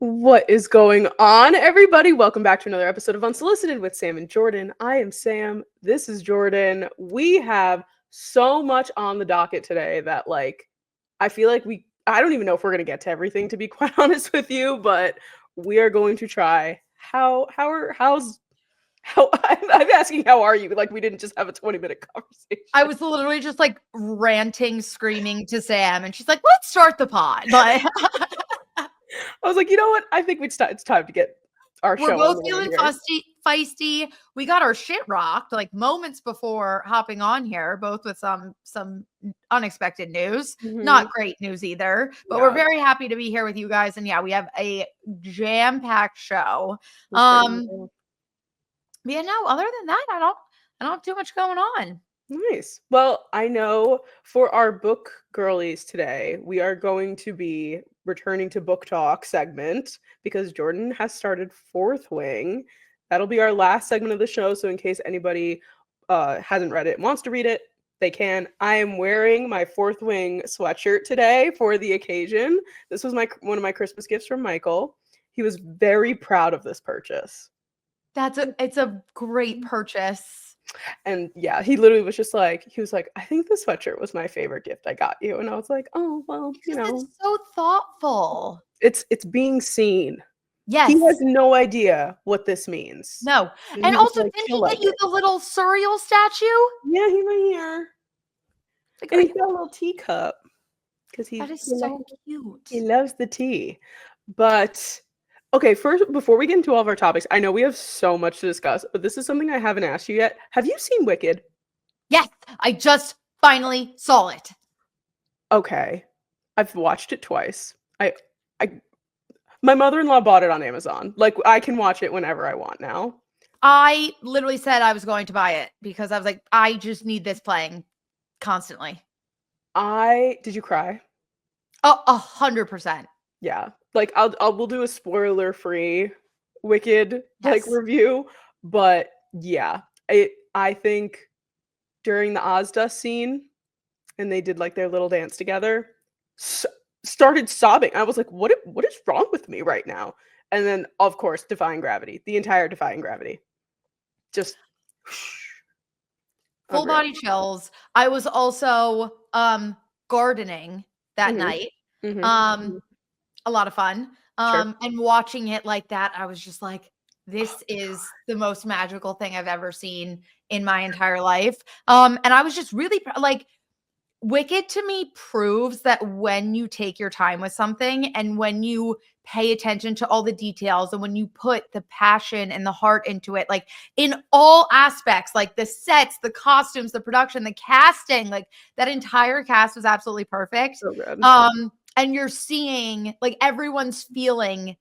What is going on, everybody? Welcome back to another episode of Unsolicited with Sam and Jordyn. I am Sam. This is Jordyn. We have so much on the docket today that, I feel like I don't even know if we're going to get to everything, to be quite honest with you, but we are going to try. I'm asking, how are you? Like, we didn't just have a 20-minute conversation. I was literally just like ranting, screaming to Sam, and she's like, let's start the pod. But I was like, you know what? I think it's time to get our show. We're both feeling feisty. We got our shit rocked like moments before hopping on here, both with some unexpected news. Not great news either, but we're very happy to be here with you guys. And yeah, we have a jam-packed show. Yeah, no, other than that, I don't have too much going on. Nice. Well, I know for our book girlies today, we are going to be returning to Book Talk segment because Jordyn has started Fourth Wing. That'll be our last segment of the show. So in case anybody hasn't read it and wants to read it, they can. I am wearing my Fourth Wing sweatshirt today for the occasion. This was one of my Christmas gifts from Michael. He was very proud of this purchase. It's a great purchase. And yeah, he literally was just like, I think the sweatshirt was my favorite gift I got you. And I was like, oh, well, you know. It's so thoughtful. It's being seen. Yes. He has no idea what this means. No. And also, didn't he get you the little surreal statue? Yeah, he's right here. And he's got a little teacup. That is so cute. He loves the tea. But okay, first, before we get into all of our topics, I know we have so much to discuss, but this is something I haven't asked you yet. Have you seen Wicked? Yes, I just finally saw it. Okay. I've watched it twice. My mother-in-law bought it on Amazon. Like, I can watch it whenever I want now. I literally said I was going to buy it because I was like, I just need this playing constantly. Did you cry? 100%. Yeah. Like, we'll do a spoiler-free Wicked review, but yeah, I think during the Ozda scene, and they did like their little dance together, started sobbing. I was like, what is wrong with me right now? And then, of course, Defying Gravity, the entire Defying Gravity, just full body chills. I was also gardening that night. A lot of fun. And watching it like that, I was just like, this is the most magical thing I've ever seen in my entire life. And I was just really like, Wicked to me proves that when you take your time with something and when you pay attention to all the details and when you put the passion and the heart into it, like in all aspects, like the sets, the costumes, the production, the casting, like that entire cast was absolutely perfect. So good. And you're seeing like everyone's feeling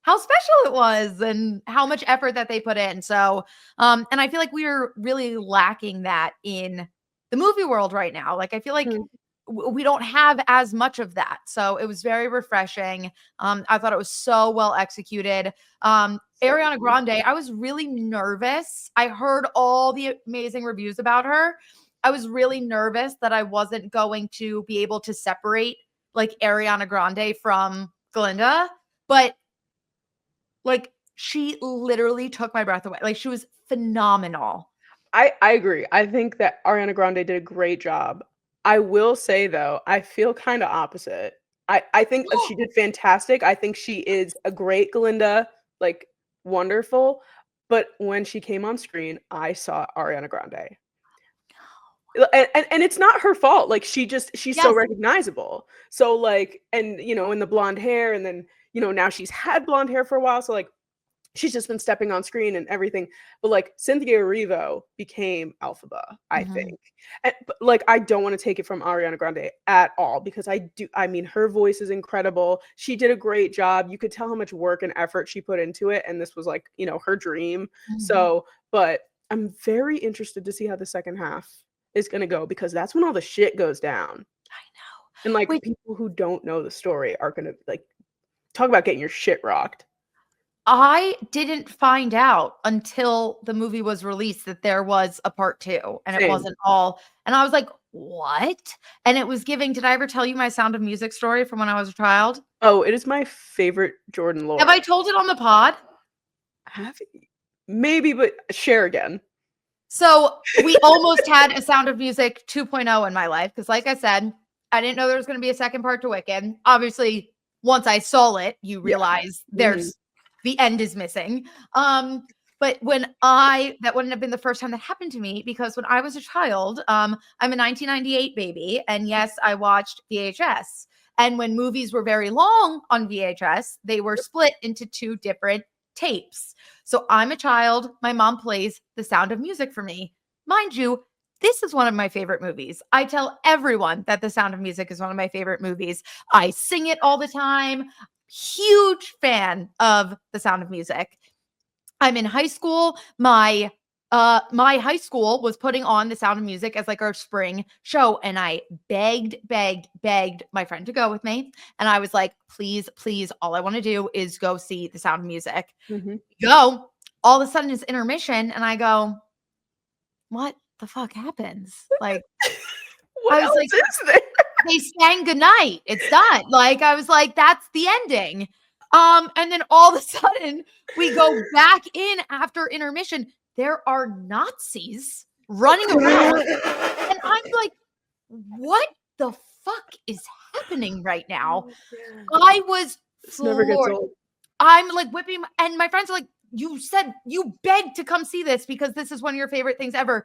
how special it was and how much effort that they put in. So, and I feel like we are really lacking that in the movie world right now. Like, I feel like we don't have as much of that. So it was very refreshing. I thought it was so well executed. Ariana Grande, I was really nervous. I heard all the amazing reviews about her. I was really nervous that I wasn't going to be able to separate like Ariana Grande from Glinda, but like she literally took my breath away. Like she was phenomenal. I agree. I think that Ariana Grande did a great job. I will say though, I feel kind of opposite. I think that she did fantastic. I think she is a great Glinda, like wonderful. But when she came on screen, I saw Ariana Grande. And it's not her fault. Like she's so recognizable. So like, and you know, in the blonde hair, and then, you know, now she's had blonde hair for a while. So like she's just been stepping on screen and everything. But like Cynthia Erivo became Elphaba, I think. But like, I don't want to take it from Ariana Grande at all, because I mean, her voice is incredible. She did a great job. You could tell how much work and effort she put into it. And this was like, you know, her dream. So, but I'm very interested to see how the second half is going to go, because that's when all the shit goes down. I know. And like people who don't know the story are going to like talk about getting your shit rocked. I didn't find out until the movie was released that there was a part 2 and it Same. wasn't all, and I was like, "What?" And it was giving, did I ever tell you my Sound of Music story from when I was a child? Oh, it is my favorite Jordyn lore. Have I told it on the pod? Have you? Maybe, but share again. So, we almost had a Sound of Music 2.0 in my life because, like I said, I didn't know there was gonna be a second part to Wicked. Obviously, once I saw it, you realize there's the end is missing. But that wouldn't have been the first time that happened to me because when I was a child, I'm a 1998 baby, and yes, I watched VHS. And when movies were very long on VHS, they were split into 2 different tapes. So I'm a child. My mom plays The Sound of Music for me. Mind you, this is one of my favorite movies. I tell everyone that The Sound of Music is one of my favorite movies. I sing it all the time. Huge fan of The Sound of Music. I'm in high school. My high school was putting on The Sound of Music as like our spring show, and I begged my friend to go with me. And I was like, please, please, all I want to do is go see The Sound of Music. Go. All of a sudden it's intermission, and I go, what the fuck happens? Like, What else is there? They sang goodnight. It's done. Like, I was like, that's the ending. And then all of a sudden we go back in after intermission. There are Nazis running around. And I'm like, what the fuck is happening right now? I was floored. I'm like whipping, and my friends are like, you said you begged to come see this because this is one of your favorite things ever.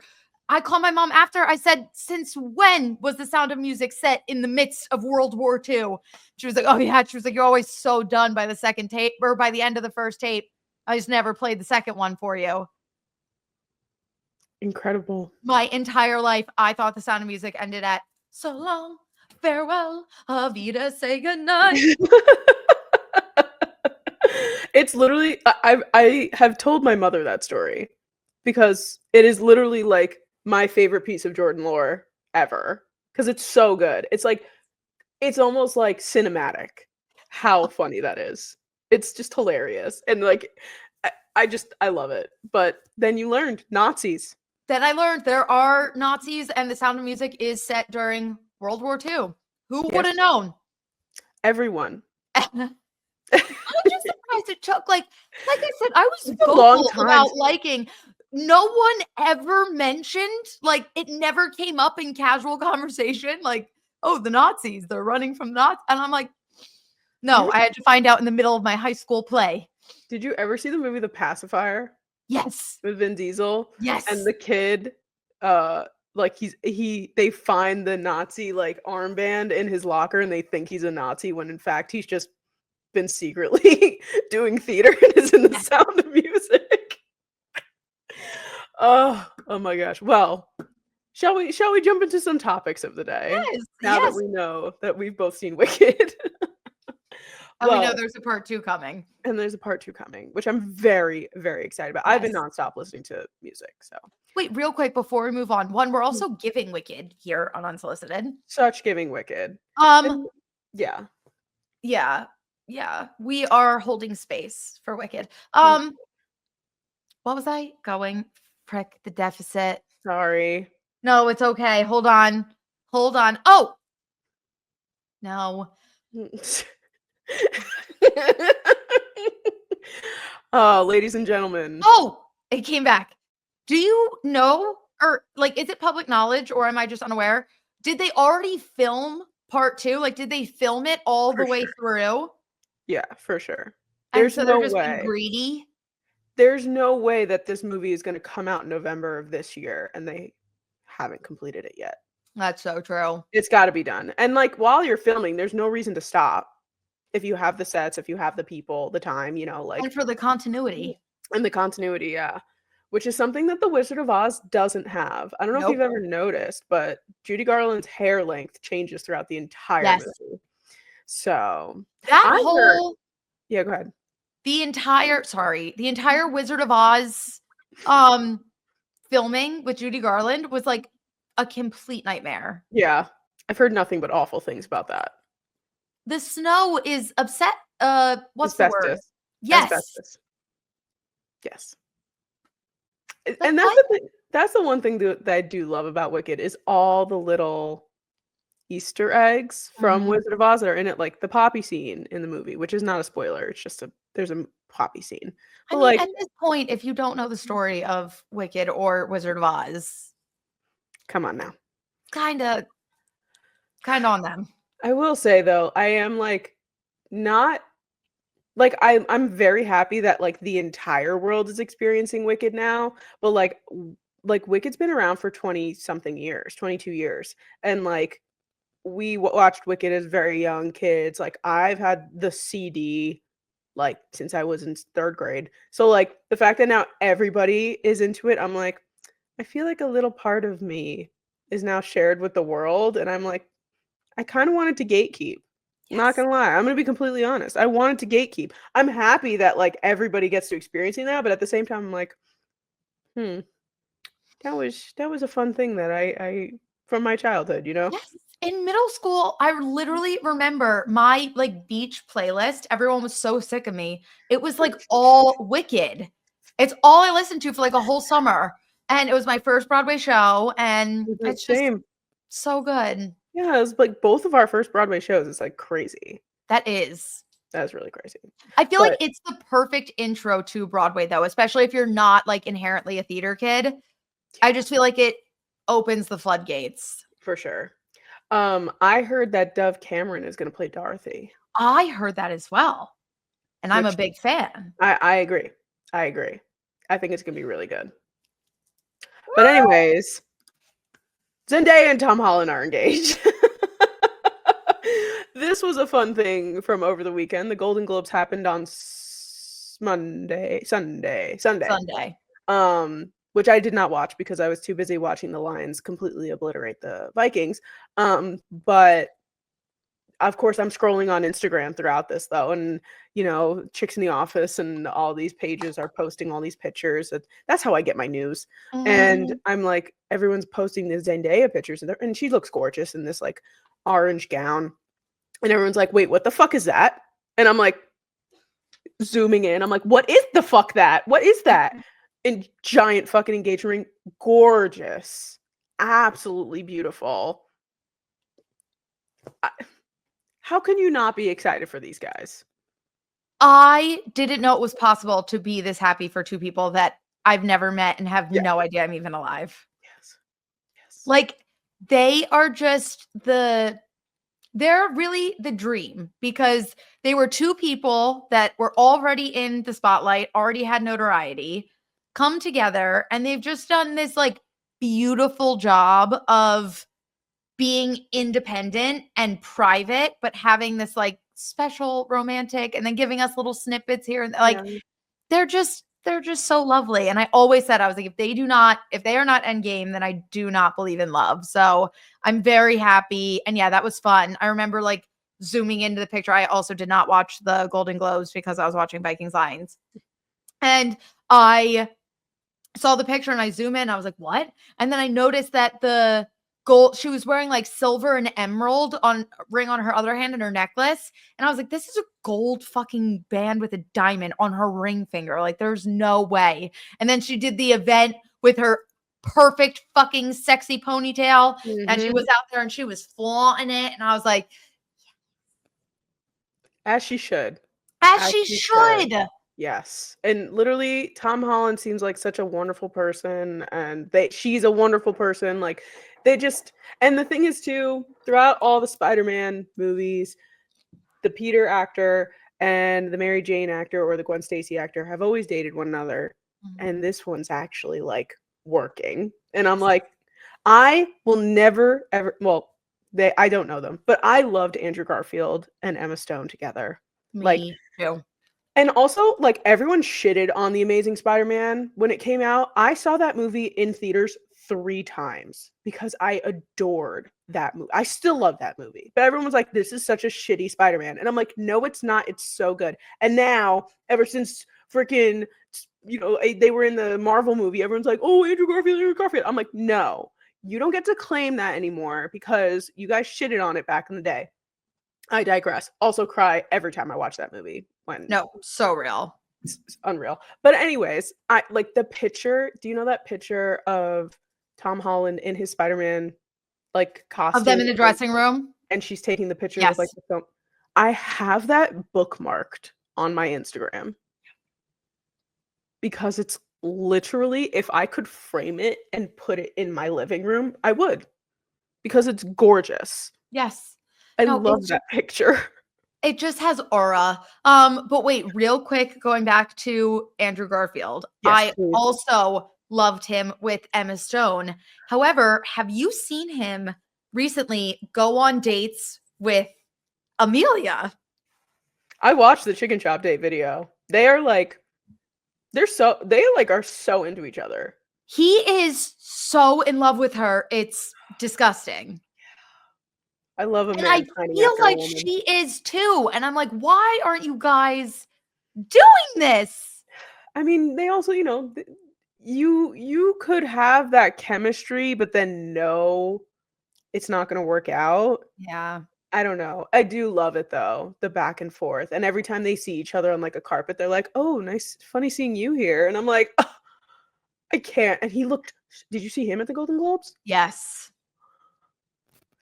I called my mom after. I said, since when was The Sound of Music set in the midst of World War II? She was like, oh yeah. She was like, you're always so done by the second tape or by the end of the first tape. I just never played the second one for you. Incredible. My entire life, I thought The Sound of Music ended at so long, farewell, Avita, say goodnight. It's literally, I have told my mother that story because it is literally like my favorite piece of Jordyn lore ever because it's so good. It's like, it's almost like cinematic how funny that is. It's just hilarious. And like, I love it. But then you learned Nazis. Then I learned there are Nazis and The Sound of Music is set during World War II. Who would have known? Everyone. I'm just surprised it took like I said, I was vocal about liking. No one ever mentioned, like, it never came up in casual conversation, like, oh, the Nazis, they're running from Nazis. And I'm like, no, I had to find out in the middle of my high school play. Did you ever see the movie The Pacifier? Yes. With Vin Diesel? Yes. And the kid, like they find the Nazi like armband in his locker and they think he's a Nazi when in fact he's just been secretly doing theater and is in The Sound of Music. Oh my gosh. Well, shall we jump into some topics of the day? Yes. Now that we know that we've both seen Wicked. And we know there's a part 2 coming. And there's a part 2 coming, which I'm very, very excited about. I've been nonstop listening to music, so. Wait, real quick before we move on. One, we're also giving Wicked here on Unsolicited. Such giving Wicked. Yeah. We are holding space for Wicked. What was I going? Prick the deficit. Sorry. No, it's okay. Hold on. Oh. No. Ladies and gentlemen. Oh, it came back. Do you know, or like, is it public knowledge or am I just unaware? Did they already film part 2? Like, did they film it all the way through? Yeah, for sure. There's no way. Being greedy. There's no way that this movie is going to come out in November of this year and they haven't completed it yet. That's so true. It's got to be done. And like while you're filming, there's no reason to stop. If you have the sets, if you have the people, the time, you know, like. And for the continuity. And the continuity, yeah. Which is something that The Wizard of Oz doesn't have. I don't know if you've ever noticed, but Judy Garland's hair length changes throughout the entire movie. So. That whole. Yeah, go ahead. The entire Wizard of Oz filming with Judy Garland was like a complete nightmare. Yeah. I've heard nothing but awful things about that. The snow is upset. What's asbestos. The word? Yes. Asbestos. Yes. Like, And that's what? the thing. That's the one thing that I do love about Wicked is all the little Easter eggs from Mhm. Wizard of Oz that are in it, like the poppy scene in the movie, which is not a spoiler. It's just there's a poppy scene. I But mean, like, at this point, if you don't know the story of Wicked or Wizard of Oz, come on now. kinda kinda on them. I will say though, I am like not like I'm very happy that like the entire world is experiencing Wicked now, but like Wicked's been around for 20 something years, 22 years. And like we watched Wicked as very young kids. Like I've had the CD like since I was in 3rd grade. So like the fact that now everybody is into it, I'm like I feel like a little part of me is now shared with the world and I'm like I kind of wanted to gatekeep. Not Yes. gonna lie, I'm gonna be completely honest. I wanted to gatekeep. I'm happy that like everybody gets to experiencing that, but at the same time, I'm like, hmm, that was a fun thing that I from my childhood, you know? Yes. In middle school, I literally remember my, like, beach playlist, everyone was so sick of me. It was, like, all Wicked. It's all I listened to for, like, a whole summer, and it was my first Broadway show, and Mhm, it's just same. so good. Yeah, it was like both of our first Broadway shows. It's like crazy. That is. That was really crazy. I feel like But it's the perfect intro to Broadway, though, especially if you're not, like, inherently a theater kid. I just feel like it opens the floodgates. for sure. I heard that Dove Cameron is gonna play Dorothy, I heard that as well, and I'm a which big fan. I agree. I agree. I think it's gonna be really good. But anyways, Zendaya and Tom Holland are engaged. This was a fun thing from over the weekend. The Golden Globes happened on Sunday, Sunday. which I did not watch because I was too busy watching the Lions completely obliterate the Vikings. But of course, I'm scrolling on Instagram throughout this though, and Chicks in the Office and all these pages are posting all these pictures. That's how I get my news. And Mhm. I'm like, everyone's posting the Zendaya pictures, and she looks gorgeous in this like orange gown. And everyone's like, wait, what the fuck is that? And I'm like, zooming in. I'm like, what is the fuck that? What is that? And giant fucking engagement ring, gorgeous, absolutely beautiful. How can you not be excited for these guys? I didn't know it was possible to be this happy for 2 people that I've never met and have Yeah. no idea I'm even alive. Yes. Yes. Like, they are just they're really the dream because they were 2 people that were already in the spotlight, already had notoriety, come together, and they've just done this, like, beautiful job of being independent and private, but having this, like, special romantic and then giving us little snippets here and like, Yeah. they're just so lovely, and I always said, I was like, if they are not endgame, then I do not believe in love, so I'm very happy, and yeah, that was fun. I remember, like, zooming into the picture. I also did not watch the Golden Globes because I was watching Vikings Lions, and I saw the picture and I zoom in, I was like, "What?" And then I noticed that the gold she was wearing, like, silver and emerald on ring on her other hand and her necklace, and I was like, "This is a gold fucking band with a diamond on her ring finger, like, there's no way." And then she did the event with her perfect fucking sexy ponytail, and she Mhm. was out there and she was flaunting it, and I was like, As she should. "As As she she should. should." Yes. And literally, Tom Holland seems like such a wonderful person, and she's a wonderful person. Like they just and the thing is too, throughout all the Spider-Man movies, the Peter actor and the Mary Jane actor or the Gwen Stacy actor have always dated one another. Mhm. And this one's actually like working. And I'm Yes. like, I will never ever well, I don't know them, but I loved Andrew Garfield and Emma Stone together. Like Me too. and also, like, everyone shitted on The Amazing Spider-Man when it came out. I saw that movie in theaters 3 times because I adored that movie. I still love that movie. But everyone was like, "This is such a shitty Spider-Man." And I'm like, "No, it's not. It's so good." And now, ever since freaking, they were in the Marvel movie, everyone's like, "Oh, Andrew Garfield, Andrew Garfield." I'm like, "No. You don't get to claim that anymore because you guys shitted on it back in the day." I digress. Also cry every time I watch that movie when No, so real. It's unreal. But anyways, I like the picture. Do you know that picture of Tom Holland in his Spider-Man like Of them costume in the dressing room? and she's taking the picture with like Yes. the film? I have that bookmarked on my Instagram because it's literally, if I could frame it and put it in my living room, I would, because it's gorgeous. Yes. I No, love that picture. it just has aura. But wait, real quick, going back to Andrew Garfield. Yes, I please. also loved him with Emma Stone. However, have you seen him recently go on dates with Amelia? I watched the chicken chop date video. They are like they like are so into each other. He is so in love with her. It's disgusting. I love a And man I pining feel after a like woman. she is too. And I'm like, why aren't you guys doing this? I mean, they also, you could have that chemistry, but then no, it's not gonna work out. Yeah. I don't know. I do love it though, the back and forth. And every time they see each other on like a carpet, they're like, "Oh, nice, funny seeing you here." And I'm like, "Ugh, I can't." And he looked. Did you see him at the Golden Globes? Yes.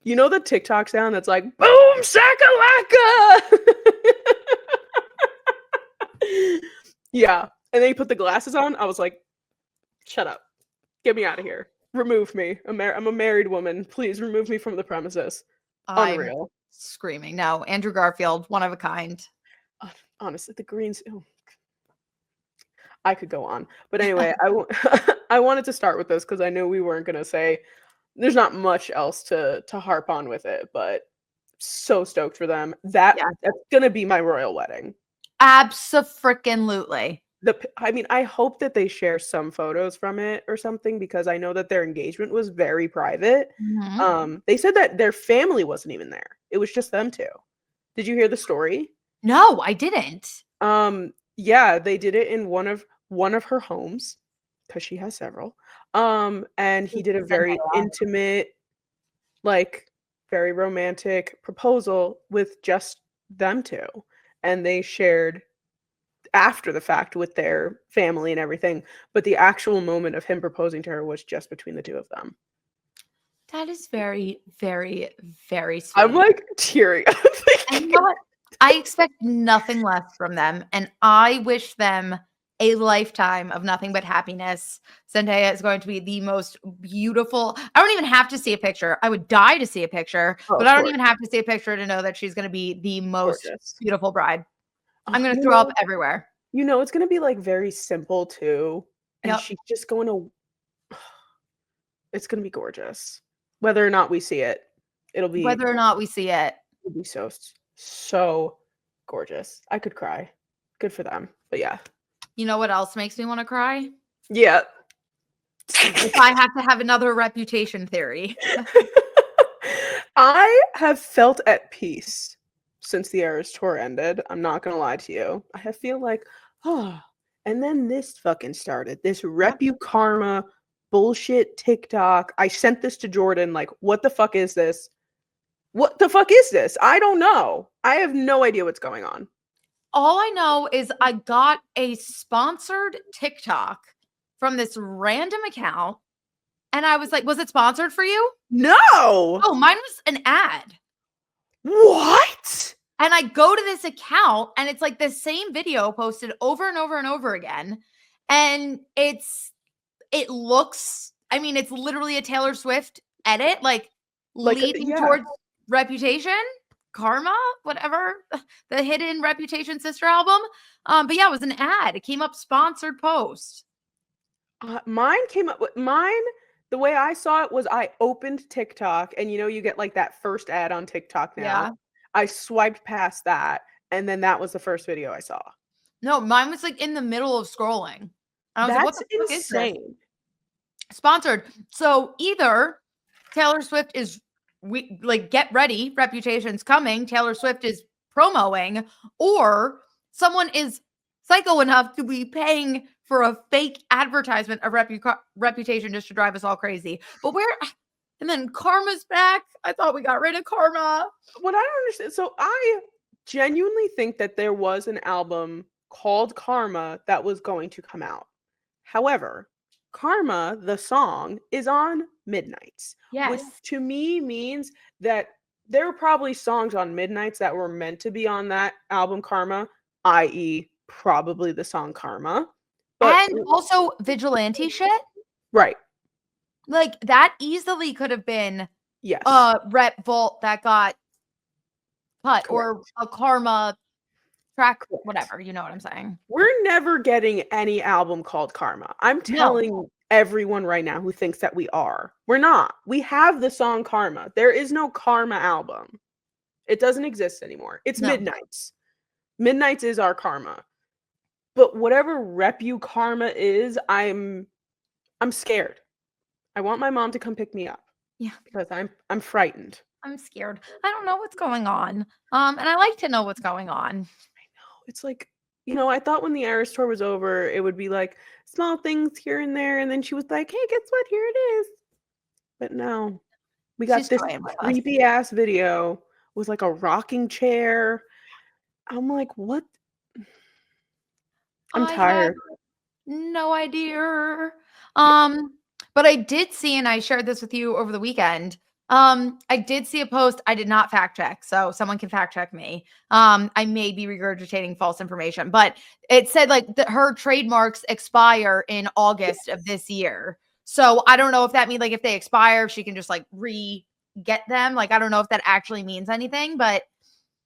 You know the TikTok sound that's like, "Boom shakalaka." Yeah. And then he put the glasses on. I was like, "Shut up. Get me out of here. Remove me. I'm a married woman. Please remove me from the premises." I'm Unreal. screaming. No, Andrew Garfield, one of a kind. Honestly, the greens. Oh, I could go on, but anyway, I wanted to start with this because I knew we weren't gonna say there's not much else to harp on with it, but so stoked for them. That's gonna be my royal wedding. Abso-freaking-lutely. I mean, I hope that they share some photos from it or something because I know that their engagement was very private. Mhm. They said that their family wasn't even there. It was just them two. Did you hear the story? No, I didn't. Yeah, they did it in one of her homes because she has several. And he did a very Zendaya. intimate, like very romantic proposal with just them two. And they shared after the fact with their family and everything, but the actual moment of him proposing to her was just between the two of them. That is very, very, very I'm sweet. like teary. And you know what? I expect nothing less from them, and I wish them a lifetime of nothing but happiness. Zendaya is going to be the most beautiful. I don't even have to see a picture. I would die to see a picture, Oh, but of I don't course. even have to see a picture to know that she's going to be the most Gorgeous. beautiful bride. I'm Oh, going to throw up everywhere. it's gonna be like very simple too. And Yep. she's just going to it's gonna be gorgeous. Whether or not we see it, it'll Whether or not we see it. be so gorgeous. I could cry. Good for them. But yeah. You know what else makes me want to cry? Yeah. If I have to have another reputation theory. I have felt at peace since the Eras tour ended. I'm not gonna lie to you. I feel like, oh, and then this fucking started. This repuKARMA bullshit TikTok. I sent this to Jordyn, like, what the fuck is this? What the fuck is this? I don't know. I have no idea what's going on. All I know is I got a sponsored TikTok from this random account. And I was like, was it sponsored for you? No. Oh, mine was an ad. What? And I go to this account and it's like the same video posted over and over and over again. And it looks, I mean, it's literally a Taylor Swift edit, like leading towards Reputation, Karma, whatever, the hidden Reputation sister album. But yeah, it was an ad. It came up sponsored post. Mine came up with mine. The way I saw it was I opened TikTok and you get like that first ad on TikTok now. Yeah. I swiped past that and then that was the first video I saw. No, mine was like in the middle of scrolling. I was like, what the fuck is this? Sponsored. So either Taylor Swift is get ready, Reputation's coming, Taylor Swift is promoing, or someone is psycho enough to be paying for a fake advertisement of Reputation just to drive us all crazy. But and then Karma's back. I thought we got rid of Karma. What I don't understand. So I genuinely think that there was an album called Karma that was going to come out. However, Karma, the song, is on Midnights, which Yes. to me means that there were probably songs on Midnights that were meant to be on that album Karma, i.e., probably the song Karma. But And also vigilante shit. right. Like that easily could have been Yes. a Rep Vault that got cut Correct. or a Karma track, Correct. whatever. You know what I'm saying? We're never getting any album called Karma. I'm telling everyone right now who thinks that we are. We're not. We have the song Karma. There is no Karma album. It doesn't exist anymore. It's No. Midnights. Midnights is our Karma. But whatever repuKARMA is, I'm scared. I want my mom to come pick me up. Yeah. Because I'm frightened. I'm scared. I don't know what's going on. And I like to know what's going on. I know. It's like, I thought when the Eras tour was over, it would be like small things here and there. And then she was like, hey, guess what? Here it is. But no, we got She's this toying with us. creepy ass video with like a rocking chair. I'm like, what? I'm I tired. have no idea. But I did see, and I shared this with you over the weekend. I did see a post. I did not fact check, so someone can fact check me. I may be regurgitating false information, but it said like that her trademarks expire in August of this year. So I don't know if that means like if they expire, if she can just like re-get them. Like I don't know if that actually means anything, but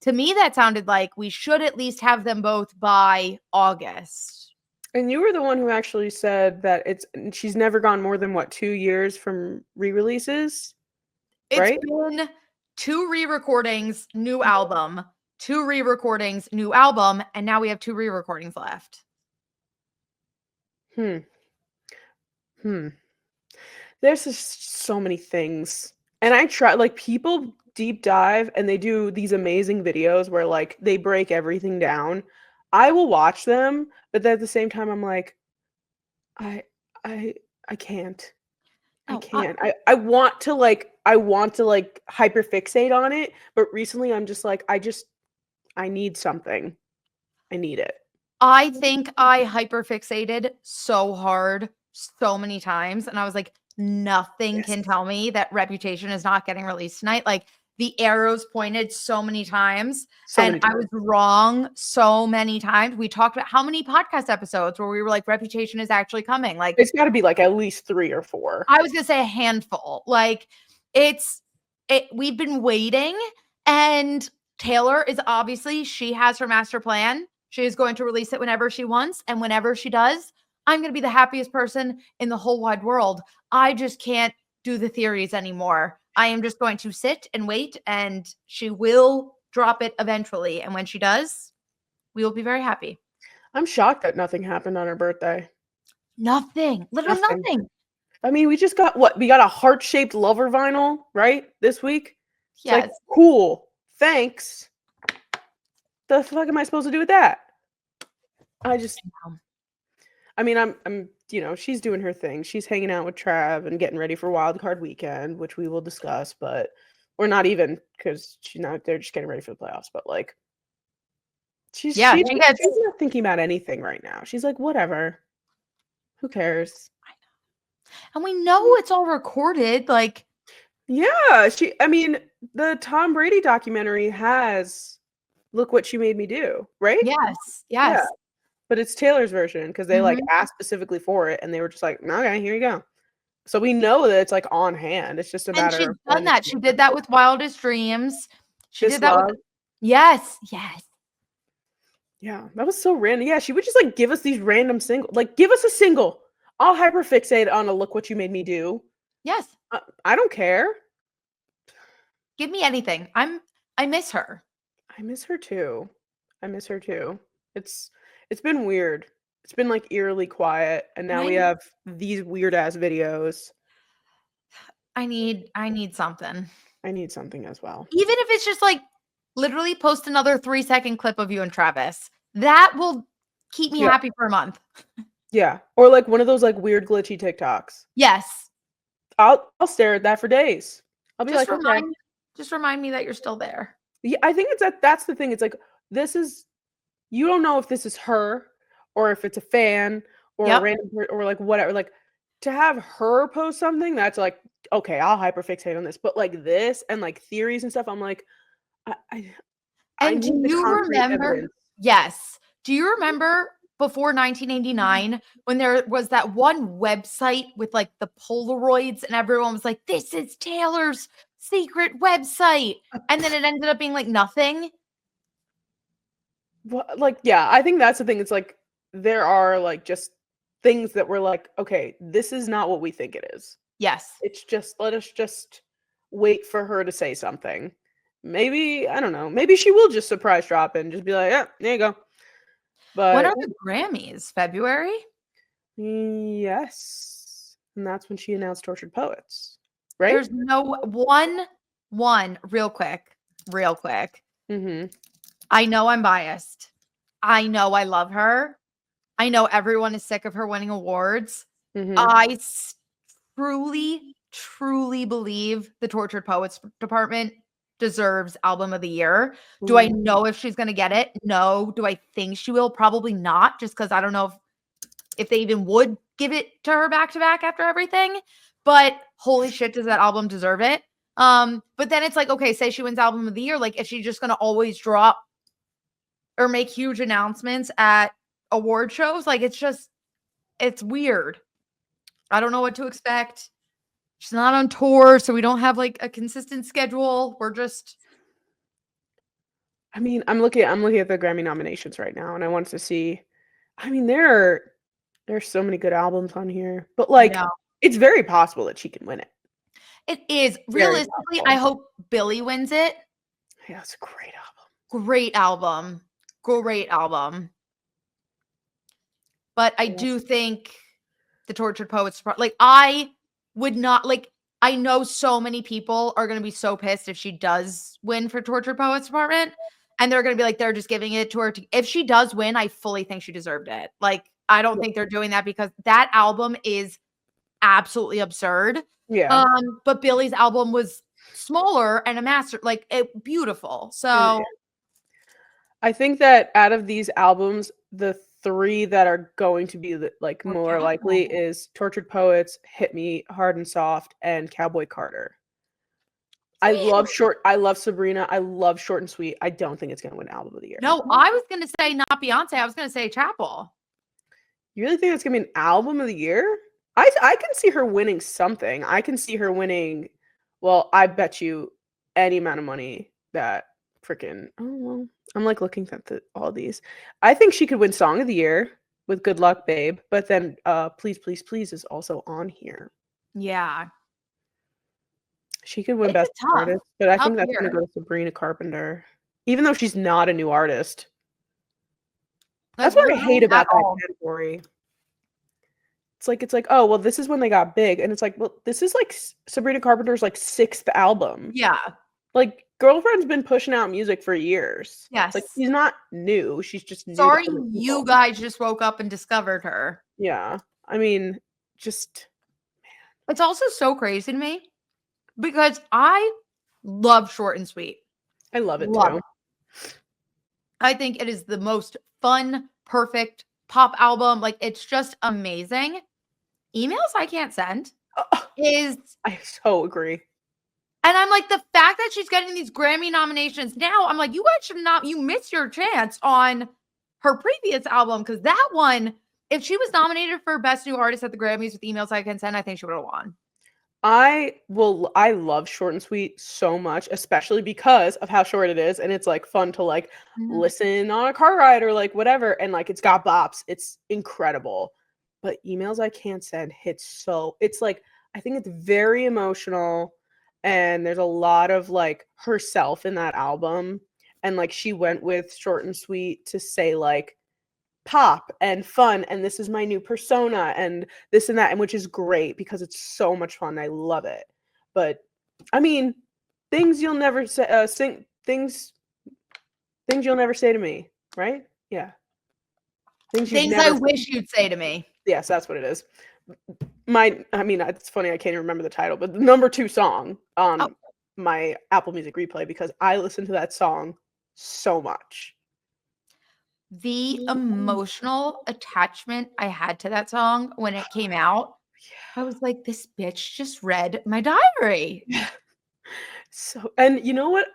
to me that sounded like we should at least have them both by August. And you were the one who actually said that she's never gone more than 2 years from re-releases? It's right? been 2 re-recordings, new album, 2 re-recordings, new album, and now we have 2 re-recordings left. There's just so many things. And I try, like, people deep dive and they do these amazing videos where like they break everything down. I will watch them, but at the same time I'm like, I can't. I can't. I want to hyperfixate on it, but recently I'm just like, I need something. I need it. I think I hyperfixated so hard so many times, and I was like, nothing can tell me that Reputation is not getting released tonight. Like the arrows pointed so many times, I was wrong so many times. We talked about how many podcast episodes where we were like, Reputation is actually coming. Like it's got to be like at least 3 or 4. I was gonna say a handful. Like we've been waiting, and Taylor is obviously, she has her master plan. She is going to release it whenever she wants, and whenever she does, I'm going to be the happiest person in the whole wide world. I just can't do the theories anymore. I am just going to sit and wait, and she will drop it eventually. And when she does, we will be very happy. I'm shocked that nothing happened on her birthday. Nothing. Literally nothing. I mean, we just got we got a heart-shaped lover vinyl, right? This week. Yes. Like, cool. Thanks. The fuck am I supposed to do with that? I mean, I'm she's doing her thing. She's hanging out with Trav and getting ready for Wildcard Weekend, which we will discuss, but we're not even, because they're just getting ready for the playoffs, but like she's not thinking about anything right now. She's like, whatever. Who cares? I know. And we know it's all recorded. Like, yeah, the Tom Brady documentary has Look What She Made Me Do, right? Yes. Yeah. But it's Taylor's version because they like asked specifically for it, and they were just like, okay, here you go. So we know that it's like on hand. It's just a matter of. And she's done that. She did that with Wildest Dreams. She This did that Love. with. Yes. Yeah, that was so random. Yeah, she would just like give us these random singles. Like, give us a single. I'll hyperfixate on a Look What You Made Me Do. Yes. I don't care. Give me anything. I miss her. I miss her too. It's been weird. It's been like eerily quiet, and now we have these weird ass videos. I need something. I need something as well. Even if it's just like literally post another 3-second clip of you and Travis. That will keep me happy for a month. Yeah. Or like one of those like weird glitchy TikToks. Yes. I'll stare at that for days. I'll be just remind me that you're still there. Yeah, I think that's the thing. It's like, this is you don't know if this is her or if it's a fan or a Yep. random or like whatever. Like to have her post something that's like, okay, I'll hyperfixate on this, but like this and like theories and stuff, I'm like, I And do need the you concrete remember? evidence. Yes. Do you remember before 1989 when there was that one website with like the Polaroids and everyone was like, this is Taylor's secret website. And then it ended up being like nothing. Like, yeah, I think that's the thing. It's like there are like just things that we're like, okay, this is not what we think it is. Yes. It's just let us just wait for her to say something. Maybe, I don't know. Maybe she will just surprise drop and just be like, yeah, there you go. When But are the Grammys? February? yes. And that's when she announced Tortured Poets. Right? There's no one real quick. Mm-hmm. I know I'm biased. I know I love her. I know everyone is sick of her winning awards. Mm-hmm. I truly believe the Tortured Poets department deserves album of the year. Do I know if she's going to get it? No. Do I think she will? Probably not, just because I don't know if they even would give it to her back to back after everything. But holy shit, does that album deserve it? But then it's like, okay, say she wins album of the year. Like, is she just going to always drop or make huge announcements at award shows? Like, it's weird. I don't know what to expect. She's not on tour, so we don't have like a consistent schedule. We're just I mean, I'm looking at the Grammy nominations right now, and I want to see. I mean, there's so many good albums on here, but like, it's very possible that she can win it. It is. Very Realistically, possible. I hope Billie wins it. Yeah, it's a great album. Great album. Great album. But I do think the Tortured Poets, like, I would not, like, I know so many people are going to be so pissed if she does win for Tortured Poets Department. And they're going to be like, they're just giving it to her. If she does win, I fully think she deserved it. Like, I don't think they're doing that because that album is absolutely absurd. Yeah. But Billie's album was smaller and a master, like, beautiful. So Yeah. I think that out of these albums, the three that are going to be like more likely is Tortured Poets, Hit Me Hard and Soft, and Cowboy Carter. I love Sabrina. I love Short and Sweet. I don't think it's gonna win album of the year. No, I was gonna say not Beyonce. I was gonna say Chapel. You really think it's gonna be an album of the year? I can see her winning something. I can see her winning. Well, I bet you any amount of money that freaking. Oh well, I'm like looking at all these. I think she could win Song of the Year with "Good Luck, Babe," but then "Please, Please, Please" is also on here. Yeah, she could win Best Artist, but I think that's gonna go to Sabrina Carpenter, even though she's not a new artist. That's what I hate about that category. It's like, oh, well, this is when they got big. And it's like, well, this is like Sabrina Carpenter's like 6th album. Yeah. Like, Girlfriend's been pushing out music for years. Yes. Like, she's not new. She's just new. Sorry, you guys just woke up and discovered her. Yeah. I mean, just, man. It's also so crazy to me because I love Short and Sweet. I love it too. I think it is the most fun, perfect pop album. Like, it's just amazing. Emails I Can't Send is... I so agree. And I'm like, the fact that she's getting these Grammy nominations now, I'm like, you guys should not, you missed your chance on her previous album. Because that one, if she was nominated for Best New Artist at the Grammys with Emails I Can Send, I think she would have won. I love Short and Sweet so much, especially because of how short it is. And it's like fun to like listen on a car ride or like whatever. And like, it's got bops. It's incredible. But Emails I Can't Send hits so, it's like, I think it's very emotional. And there's a lot of like herself in that album. And like, she went with Short and Sweet to say like pop and fun. And this is my new persona and this and that. And which is great because it's so much fun. I love it. But I mean, things you'll never say, things you'll never say to me. Right? Yeah. Things I wish you'd say to me. Yes, that's what it is. I mean, it's funny, I can't even remember the title, but the number 2 song on my Apple Music replay because I listen to that song so much. the emotional attachment I had to that song when it came out. I was like, this bitch just read my diary. So, and you know what?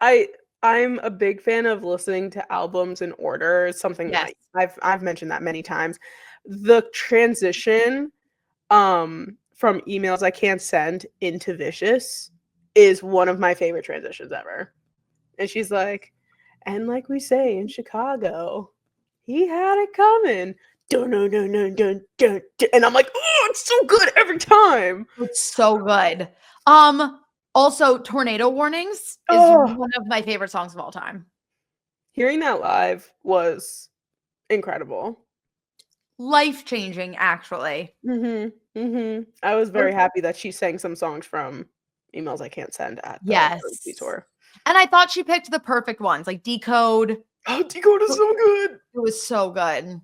I'm a big fan of listening to albums in order. It's something Yes. I've mentioned that many times. The transition from Emails I Can't Send into Vicious is one of my favorite transitions ever. And she's like, and like we say in Chicago, he had it coming. Dun, dun, dun, dun, dun, dun, dun. And I'm like, oh, it's so good every time. It's so good. Also, Tornado Warnings is one of my favorite songs of all time. Hearing that live was incredible. Life-changing, actually. I was very happy that she sang some songs from Emails I Can't Send at the tour. And I thought she picked the perfect ones, like Decode. Oh, Decode is so good. It was so good.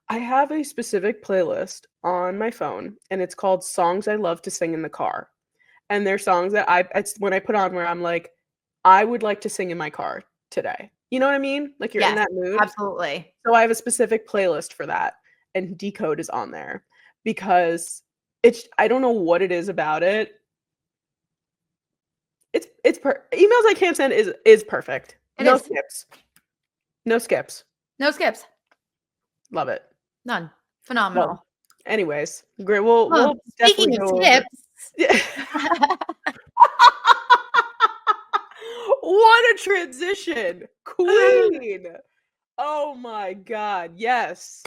I have a specific playlist on my phone, and it's called Songs I Love to Sing in the Car. And they're songs that when I put on where I'm like, I would like to sing in my car today. You know what I mean? Like you're in that mood. Absolutely. So I have a specific playlist for that, and Decode is on there because I don't know what it is about it. Emails I Can't Send is perfect. No skips. No skips. No skips. Love it. None. Phenomenal. Well, anyways, great. We'll speaking of skips. What a transition. Queen. Oh my God. Yes.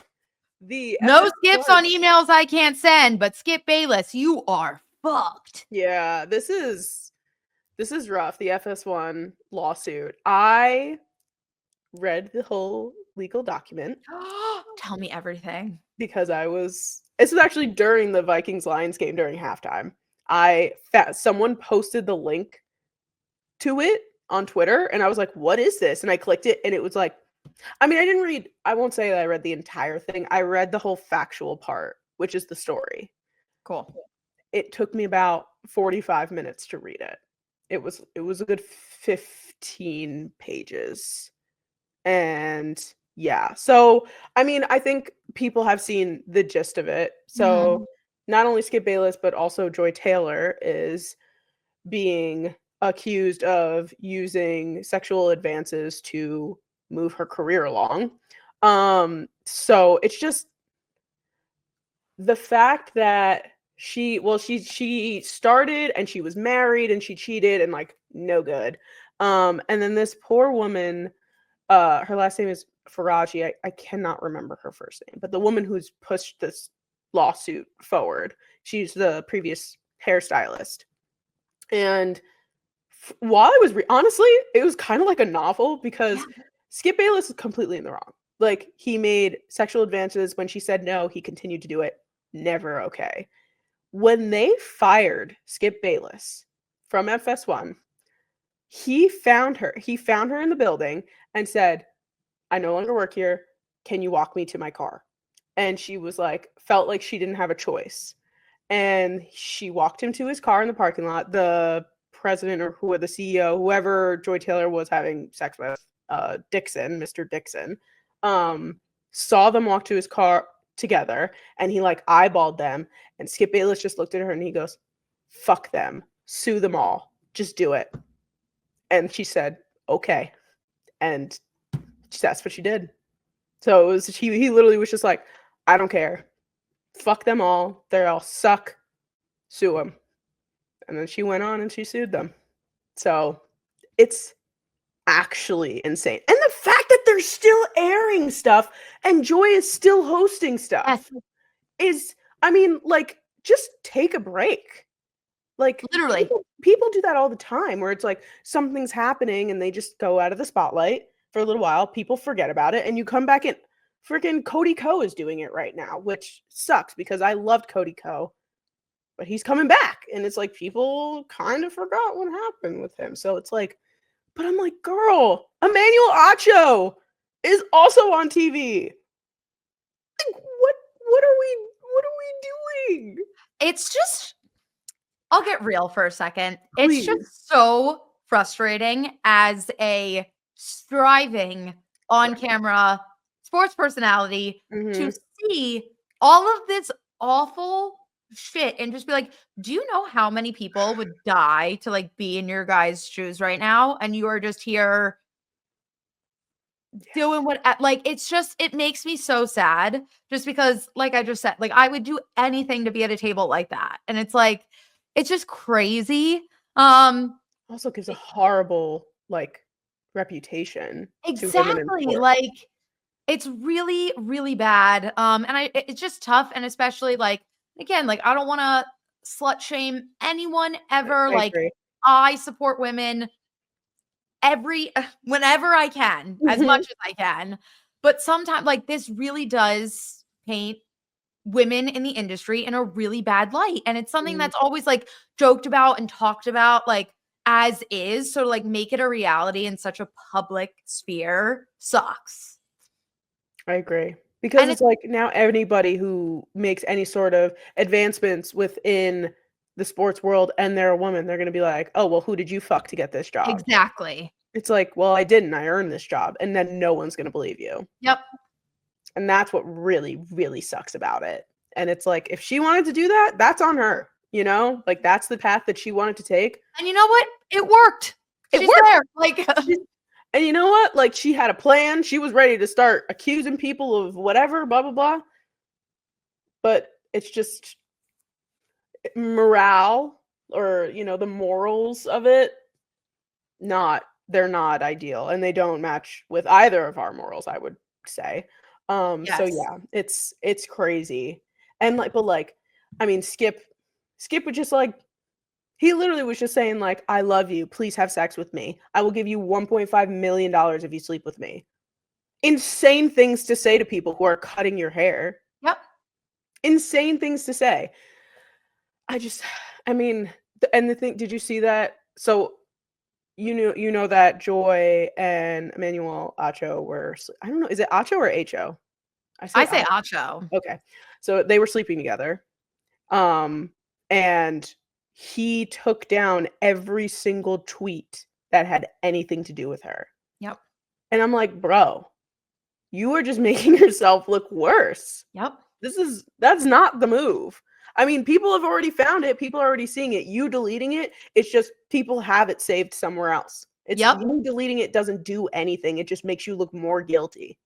No skips on Emails I Can't Send, but skip Bayless. You are fucked. Yeah, this is rough. The FS1 lawsuit. I read the whole legal document. Tell me everything. Because this was actually during the Vikings-Lions game during halftime. Someone posted the link to it on Twitter, and I was like, what is this? And I clicked it, and it was like, I won't say that I read the entire thing. I read the whole factual part, which is the story. Cool. It took me about 45 minutes to read it. It was a good 15 pages. And yeah. So, I think people have seen the gist of it. So, not only Skip Bayless, but also Joy Taylor is being accused of using sexual advances to move her career along. So it's just the fact that she started and she was married and she cheated and like no good. And then this poor woman, her last name is Faraji. I cannot remember her first name, but the woman who's pushed this lawsuit forward, she's the previous hairstylist. And while I was honestly, it was kind of like a novel because Skip Bayless is completely in the wrong. Like he made sexual advances. When she said no, he continued to do it. Never okay. When they fired Skip Bayless from FS1, he found her in the building and said, I no longer work here. Can you walk me to my car? And she was like, felt like she didn't have a choice. And she walked him to his car in the parking lot. The president or the CEO, whoever Joy Taylor was having sex with, Mr. Dixon, saw them walk to his car together, and he like eyeballed them, and Skip Bayless just looked at her and he goes, fuck them, sue them all, just do it. And she said, okay. And that's what she did. So it was he literally was just like, I don't care. Fuck them all. They all suck. Sue them. And then she went on and she sued them. So it's actually insane. And the fact that they're still airing stuff and Joy is still hosting stuff is, just take a break. Like literally, people do that all the time where it's like something's happening and they just go out of the spotlight for a little while. People forget about it and you come back in. Freaking Cody Ko is doing it right now, which sucks because I loved Cody Ko, but he's coming back and it's like people kind of forgot what happened with him. So it's like, but I'm like, girl, Emmanuel Acho is also on TV. Like, what are we doing? It's just, I'll get real for a second. Please. It's just so frustrating as a striving on camera sports personality Mm-hmm. to see all of this awful shit and just be like, do you know how many people would die to like be in your guys' shoes right now? And you are just here doing what, like, it's just, it makes me so sad just because, like I just said, like, I would do anything to be at a table like that. And it's like, it's just crazy. Also gives a horrible like reputation to women in Exactly. sports. Like, it's really, really bad. And it's just tough. And especially like, again, like, I don't want to slut shame anyone ever. I Like, agree. I support women whenever I can, as Mhm. much as I can. But sometimes, like, this really does paint women in the industry in a really bad light. And it's something Mm, that's always like joked about and talked about, like, as is. So to like make it a reality in such a public sphere sucks. I agree. Because And it's it's like now anybody who makes any sort of advancements within the sports world and they're a woman, they're gonna be like, "Oh, well, who did you fuck to get this job?" exactly. It's like, "Well, I didn't. I earned this job." And then no one's gonna believe you. Yep. And that's what really, really sucks about it. And it's like, if she wanted to do that, that's on her, you know? Like, that's the path that she wanted to take. And you know what? It worked. It She's worked. there. Like, And you know what? Like, she had a plan. She was ready to start accusing people of whatever, blah, blah, blah. But it's just morale or, you know, the morals of it, they're not ideal. And they don't match with either of our morals, I would say. So yes. yeah, it's crazy. And like, but like, I mean, Skip would just like, he literally was just saying like, I love you. Please have sex with me. I will give you $1.5 million if you sleep with me. Insane things to say to people who are cutting your hair. Yep. Insane things to say. I mean, and the thing, did you see that? So you know that Joy and Emmanuel Acho were, I don't know, is it Acho or Ho? I say Acho. Acho. Okay. So they were sleeping together. And he took down every single tweet that had anything to do with her. Yep. And I'm like, bro, you are just making yourself look worse. Yep. That's not the move. I mean, people have already found it. People are already seeing it. You deleting it, it's just people have it saved somewhere else. It's Yep. you deleting it doesn't do anything. It just makes you look more guilty.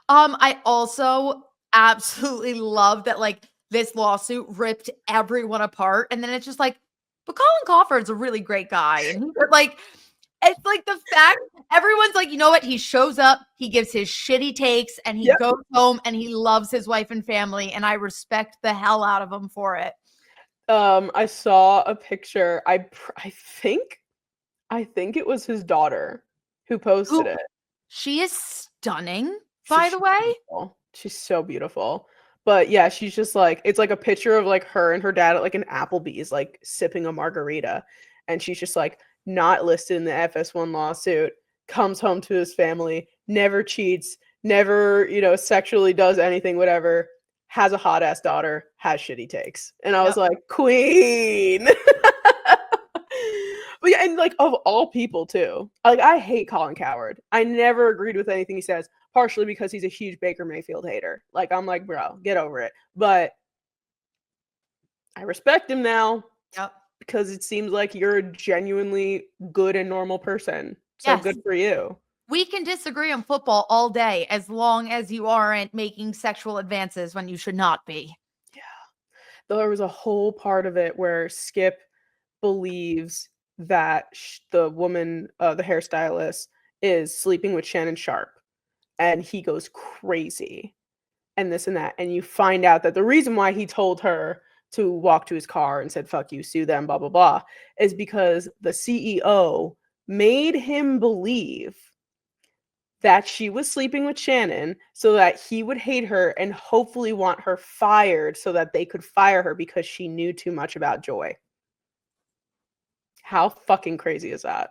I also absolutely love that, like, this lawsuit ripped everyone apart, and then it's just like, but Colin Crawford's a really great guy, and like, it's like the fact everyone's like, you know what? He shows up, he gives his shitty takes, and he Yep. goes home, and he loves his wife and family, and I respect the hell out of him for it. I saw a picture. I think it was his daughter who posted Who it. she is stunning, by the She's way. beautiful. She's so beautiful. But yeah, she's just like, it's like a picture of like her and her dad at like an Applebee's, like sipping a margarita. And she's just like not listed in the FS1 lawsuit, comes home to his family, never cheats, never, you know, sexually does anything, whatever, has a hot ass daughter, has shitty takes. And I was Yep. like, queen. But yeah, and like of all people too. Like I hate Colin Coward. I never agreed with anything he says, partially because he's a huge Baker Mayfield hater. Like I'm like, bro, get over it. But I respect him now Yep. because it seems like you're a genuinely good and normal person. So Yes. good for you. We can disagree on football all day as long as you aren't making sexual advances when you should not be. Yeah. There was a whole part of it where Skip believes that the woman, the hairstylist, is sleeping with Shannon Sharp. And he goes crazy and this and that. And you find out that the reason why he told her to walk to his car and said, fuck you, sue them, blah, blah, blah, is because the CEO made him believe that she was sleeping with Shannon so that he would hate her and hopefully want her fired so that they could fire her because she knew too much about Joy. How fucking crazy is that?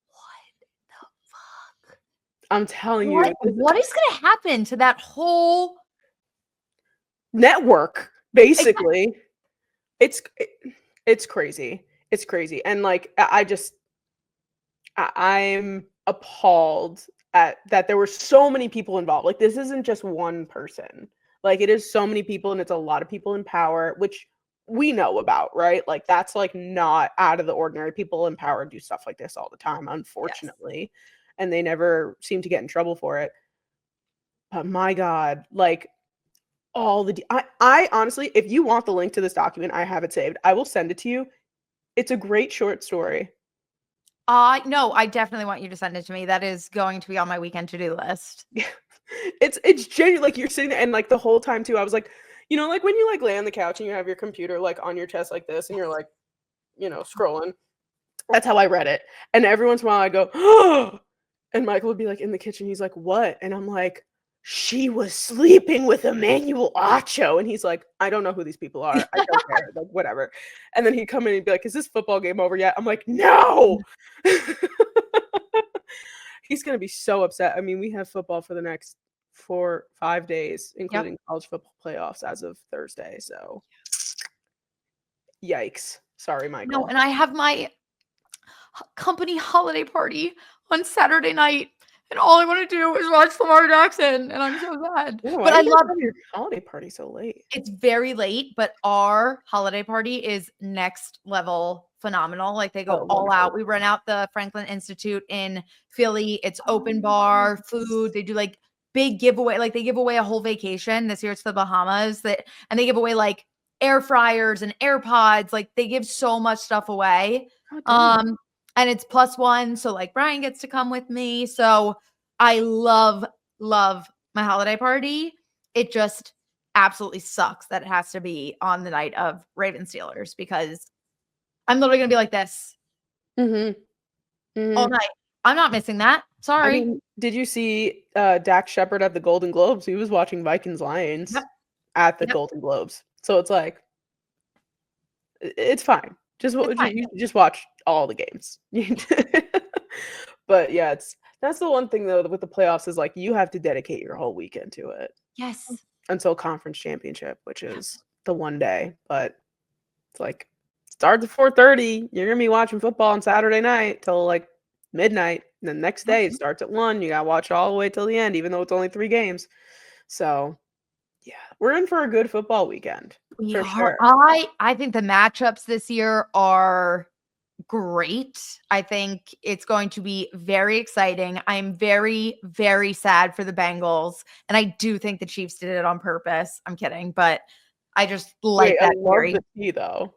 What the fuck? I'm telling you. What is going to happen to that whole network, basically? It's crazy. It's crazy. And like I'm appalled at that there were so many people involved. Like, this isn't just one person. Like, it is so many people, and it's a lot of people in power, which we know about, right? Like, that's like not out of the ordinary. People in power do stuff like this all the time, Yes. unfortunately, and they never seem to get in trouble for it. But my God, like all the I honestly, if you want the link to this document, I have it saved. I will send it to you. It's a great short story. No, I definitely want you to send it to me. That is going to be on my weekend to-do list. It's genuine. Like, you're sitting there, and like the whole time too, I was like, you know, like when you like lay on the couch and you have your computer like on your chest like this, and you're like, you know, scrolling. That's how I read it. And every once in a while I go, oh, and Michael would be like in the kitchen. He's like, what? And I'm like, she was sleeping with Emmanuel Acho. And he's like, I don't know who these people are. I don't care. Like, whatever. And then he'd come in and be like, is this football game over yet? I'm like, no. He's going to be so upset. I mean, we have football for the next 4-5 days, including college football playoffs as of Thursday. So, yikes. Sorry, Michael. No, and I have my company holiday party on Saturday night, and all I want to do is watch Lamar Jackson, and I'm so sad. Yeah, but I love your holiday party so late. It's very late, but our holiday party is next level phenomenal. Like, they go all out. We rent out the Franklin Institute in Philly. It's open bar, food. They do like big giveaway. Like, they give away a whole vacation. This year it's the Bahamas, and they give away like air fryers and AirPods. Like, they give so much stuff away. And it's +1. So like Brian gets to come with me. So I love my holiday party. It just absolutely sucks that it has to be on the night of Ravens Steelers, because I'm literally gonna be like this all night. I'm not missing that. Sorry. I mean, did you see Dak Shepard at the Golden Globes? He was watching Vikings Lions at the Golden Globes. So it's like, it's fine. You just watch all the games. But yeah, that's the one thing though with the playoffs is like you have to dedicate your whole weekend to it. Yes. Until conference championship, which is the one day. But it's like starts at 4:30. You're gonna be watching football on Saturday night till like midnight. And the next day it starts at 1. You gotta watch it all the way till the end, even though it's only 3 games. So yeah, we're in for a good football weekend. For sure. I think the matchups this year are great. I think it's going to be very exciting. I'm very, very sad for the Bengals, and I do think the Chiefs did it on purpose. I'm kidding, but I just like that theory. I love the tea, though.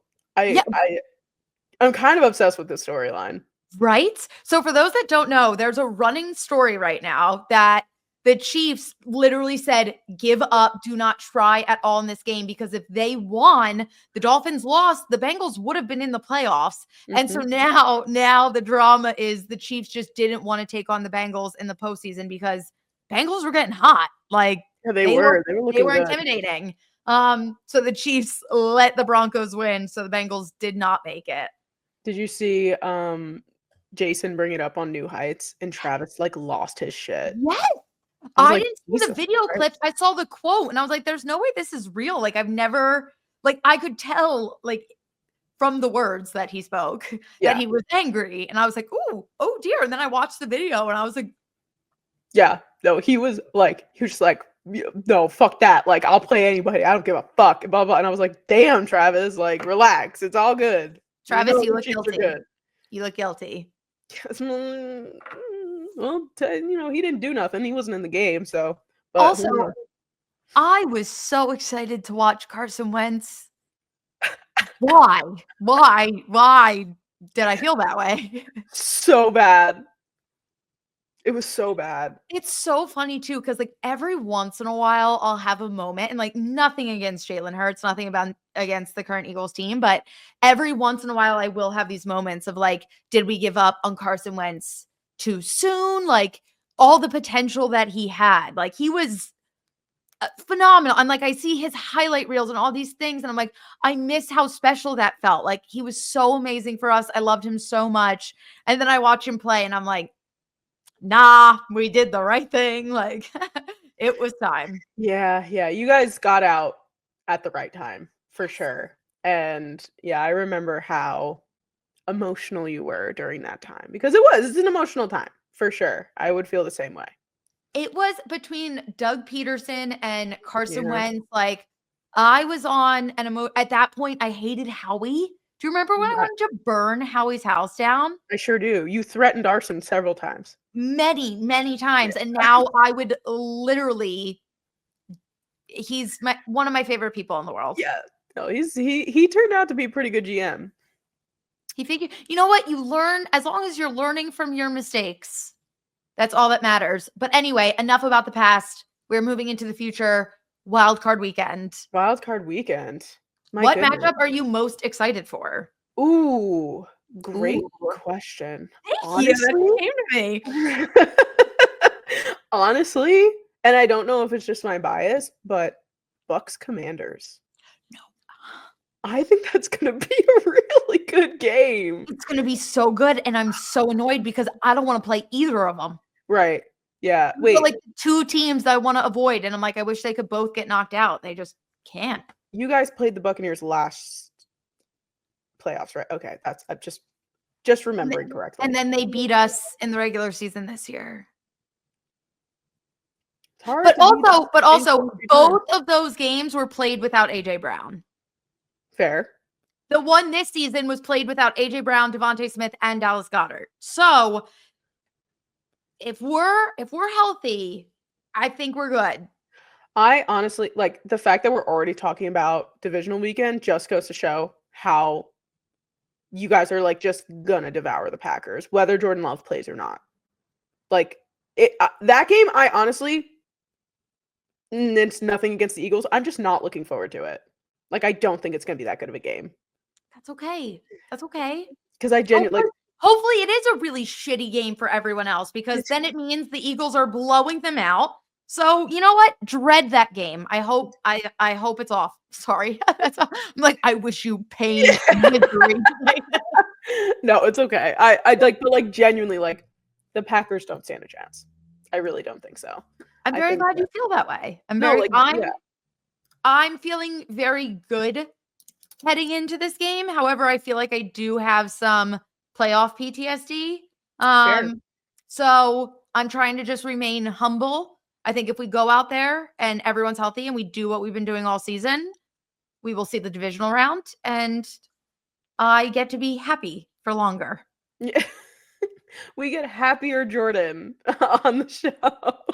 I'm kind of obsessed with this storyline. Right? So for those that don't know, there's a running story right now that the Chiefs literally said, give up, do not try at all in this game, because if they won, the Dolphins lost, the Bengals would have been in the playoffs. And so now the drama is the Chiefs just didn't want to take on the Bengals in the postseason because Bengals were getting hot. Like, they were intimidating. So the Chiefs let the Broncos win, so the Bengals did not make it. Did you see Jason bring it up on New Heights, and Travis like lost his shit? Yes. I didn't see the video clips. I saw the quote and I was like, there's no way this is real. Like, I've never, like, I could tell, like, from the words that he spoke that he was angry. And I was like, oh dear. And then I watched the video and I was like, yeah, no, he was just like, no, fuck that. Like, I'll play anybody. I don't give a fuck. Blah, blah. And I was like, damn, Travis, like, relax. It's all good. Travis, you look guilty. You look guilty. Well, he didn't do nothing. He wasn't in the game, so. But also, I was so excited to watch Carson Wentz. Why did I feel that way? So bad. It was so bad. It's so funny too, because like every once in a while I'll have a moment, and like nothing against Jalen Hurts, nothing against the current Eagles team, but every once in a while I will have these moments of like, did we give up on Carson Wentz too soon? Like, all the potential that he had, like, he was phenomenal. And like, I see his highlight reels and all these things, and I'm like, I miss how special that felt. Like, he was so amazing for us. I loved him so much. And then I watch him play and I'm like, nah, we did the right thing. Like, it was time. Yeah. You guys got out at the right time for sure. And yeah, I remember how emotional you were during that time, because it's an emotional time. for sure. I would feel the same way. It was between Doug Peterson and Carson Yeah. Wentz. Like, I was on at that point, I hated Howie. Do you remember when I wanted to burn Howie's house down? I sure do. You threatened arson several times. Many, many times. And now I would literally, he's one of my favorite people in the world. Yeah. No, he turned out to be a pretty good GM. He figured, you know what? You learn, as long as you're learning from your mistakes, that's all that matters. But anyway, enough about the past. We're moving into the future. Wildcard Weekend. Wildcard Weekend. What matchup are you most excited for? Ooh, great question. Thank you. That came to me. Honestly, and I don't know if it's just my bias, but Bucks Commanders. No. I think that's going to be a really good game. It's going to be so good, and I'm so annoyed because I don't want to play either of them. Right. Yeah. Wait. But like two teams that I want to avoid, and I'm like, I wish they could both get knocked out. They just can't. You guys played the Buccaneers last playoffs, right? Okay, that's I'm just remembering correctly. And then they beat us in the regular season this year. But also, both of those games were played without AJ Brown. Fair. The one this season was played without AJ Brown, Devontae Smith, and Dallas Goedert. So if we're healthy, I think we're good. I honestly like the fact that we're already talking about divisional weekend just goes to show how you guys are like just gonna devour the Packers, whether Jordan Love plays or not. Like that game, I honestly, it's nothing against the Eagles. I'm just not looking forward to it. Like, I don't think it's gonna be that good of a game. That's okay. That's okay. Because I genuinely hopefully it is a really shitty game for everyone else, because then it means the Eagles are blowing them out. So you know what? Dread that game. I hope it's off. Sorry. I'm like, I wish you pain and misery. No, it's okay. I like, but like genuinely, like the Packers don't stand a chance. I really don't think so. I'm very glad you feel that way. I'm feeling very good heading into this game. However, I feel like I do have some playoff PTSD. So I'm trying to just remain humble. I think if we go out there and everyone's healthy and we do what we've been doing all season, we will see the divisional round, and I get to be happy for longer. Yeah. We get happier Jordyn on the show.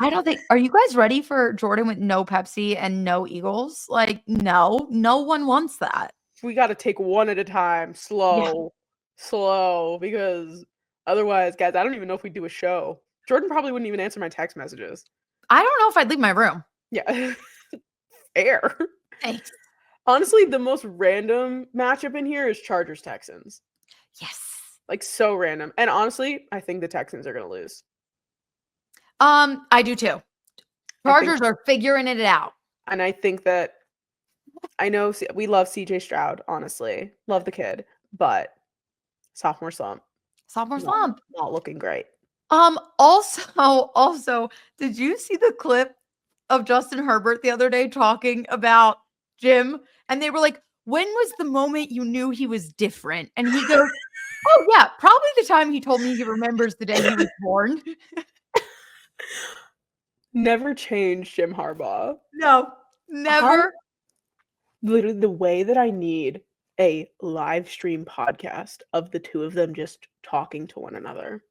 I don't think, are you guys ready for Jordyn with no Pepsi and no Eagles? Like, no one wants that. We got to take one at a time, slow, because otherwise, guys, I don't even know if we do a show. Jordyn probably wouldn't even answer my text messages. I don't know if I'd leave my room. Yeah. Fair. Thanks. Honestly, the most random matchup in here is Chargers-Texans. Yes. Like, so random. And honestly, I think the Texans are going to lose. I do too. Chargers are figuring it out. And I think that, I know we love CJ Stroud, honestly. Love the kid. But sophomore slump. Not looking great. Also, did you see the clip of Justin Herbert the other day talking about Jim? And they were like, when was the moment you knew he was different? And he goes, oh yeah, probably the time he told me he remembers the day he was born. Never change Jim Harbaugh. No, never. Literally, the way that I need a live stream podcast of the two of them just talking to one another.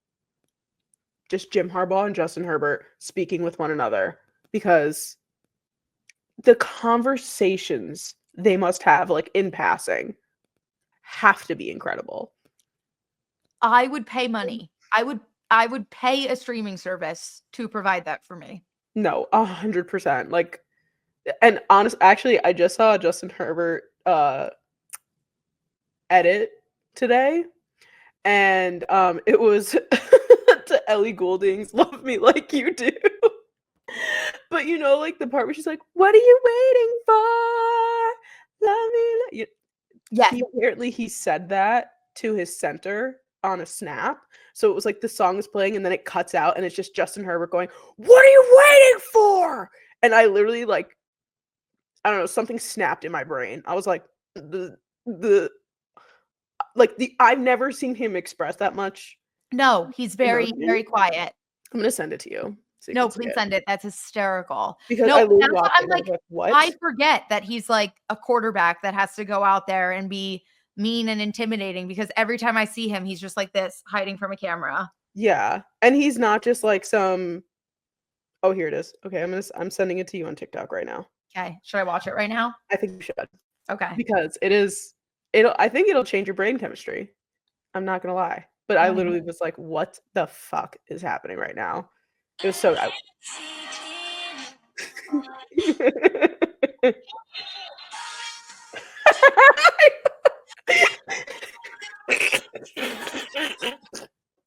Just Jim Harbaugh and Justin Herbert speaking with one another, because the conversations they must have, like in passing, have to be incredible. I would pay money. I would pay a streaming service to provide that for me. No, 100%. Like, and actually, I just saw Justin Herbert edit today, and it was to Ellie Goulding's "Love Me Like You Do." But you know, like the part where she's like, "What are you waiting for? Love me like you." Yeah, apparently he said that to his center on a snap. So it was like the song is playing and then it cuts out and it's just Justin Herbert going, "What are you waiting for?" And I literally, like, I don't know, something snapped in my brain. I was like, I've never seen him express that much No, he's very, very quiet. I'm gonna send it to you. So you No, can see please it. send it. That's hysterical. Because No, I literally that's what watched I'm it and I like, was like, what? I forget that he's like a quarterback that has to go out there and be mean and intimidating because every time I see him, he's just like this, hiding from a camera. Yeah. And he's not just like some oh, here it is. Okay, I'm sending it to you on TikTok right now. Okay. Should I watch it right now? I think you should. Okay. Because I think it'll change your brain chemistry. I'm not gonna lie. But I literally was like, what the fuck is happening right now? It was so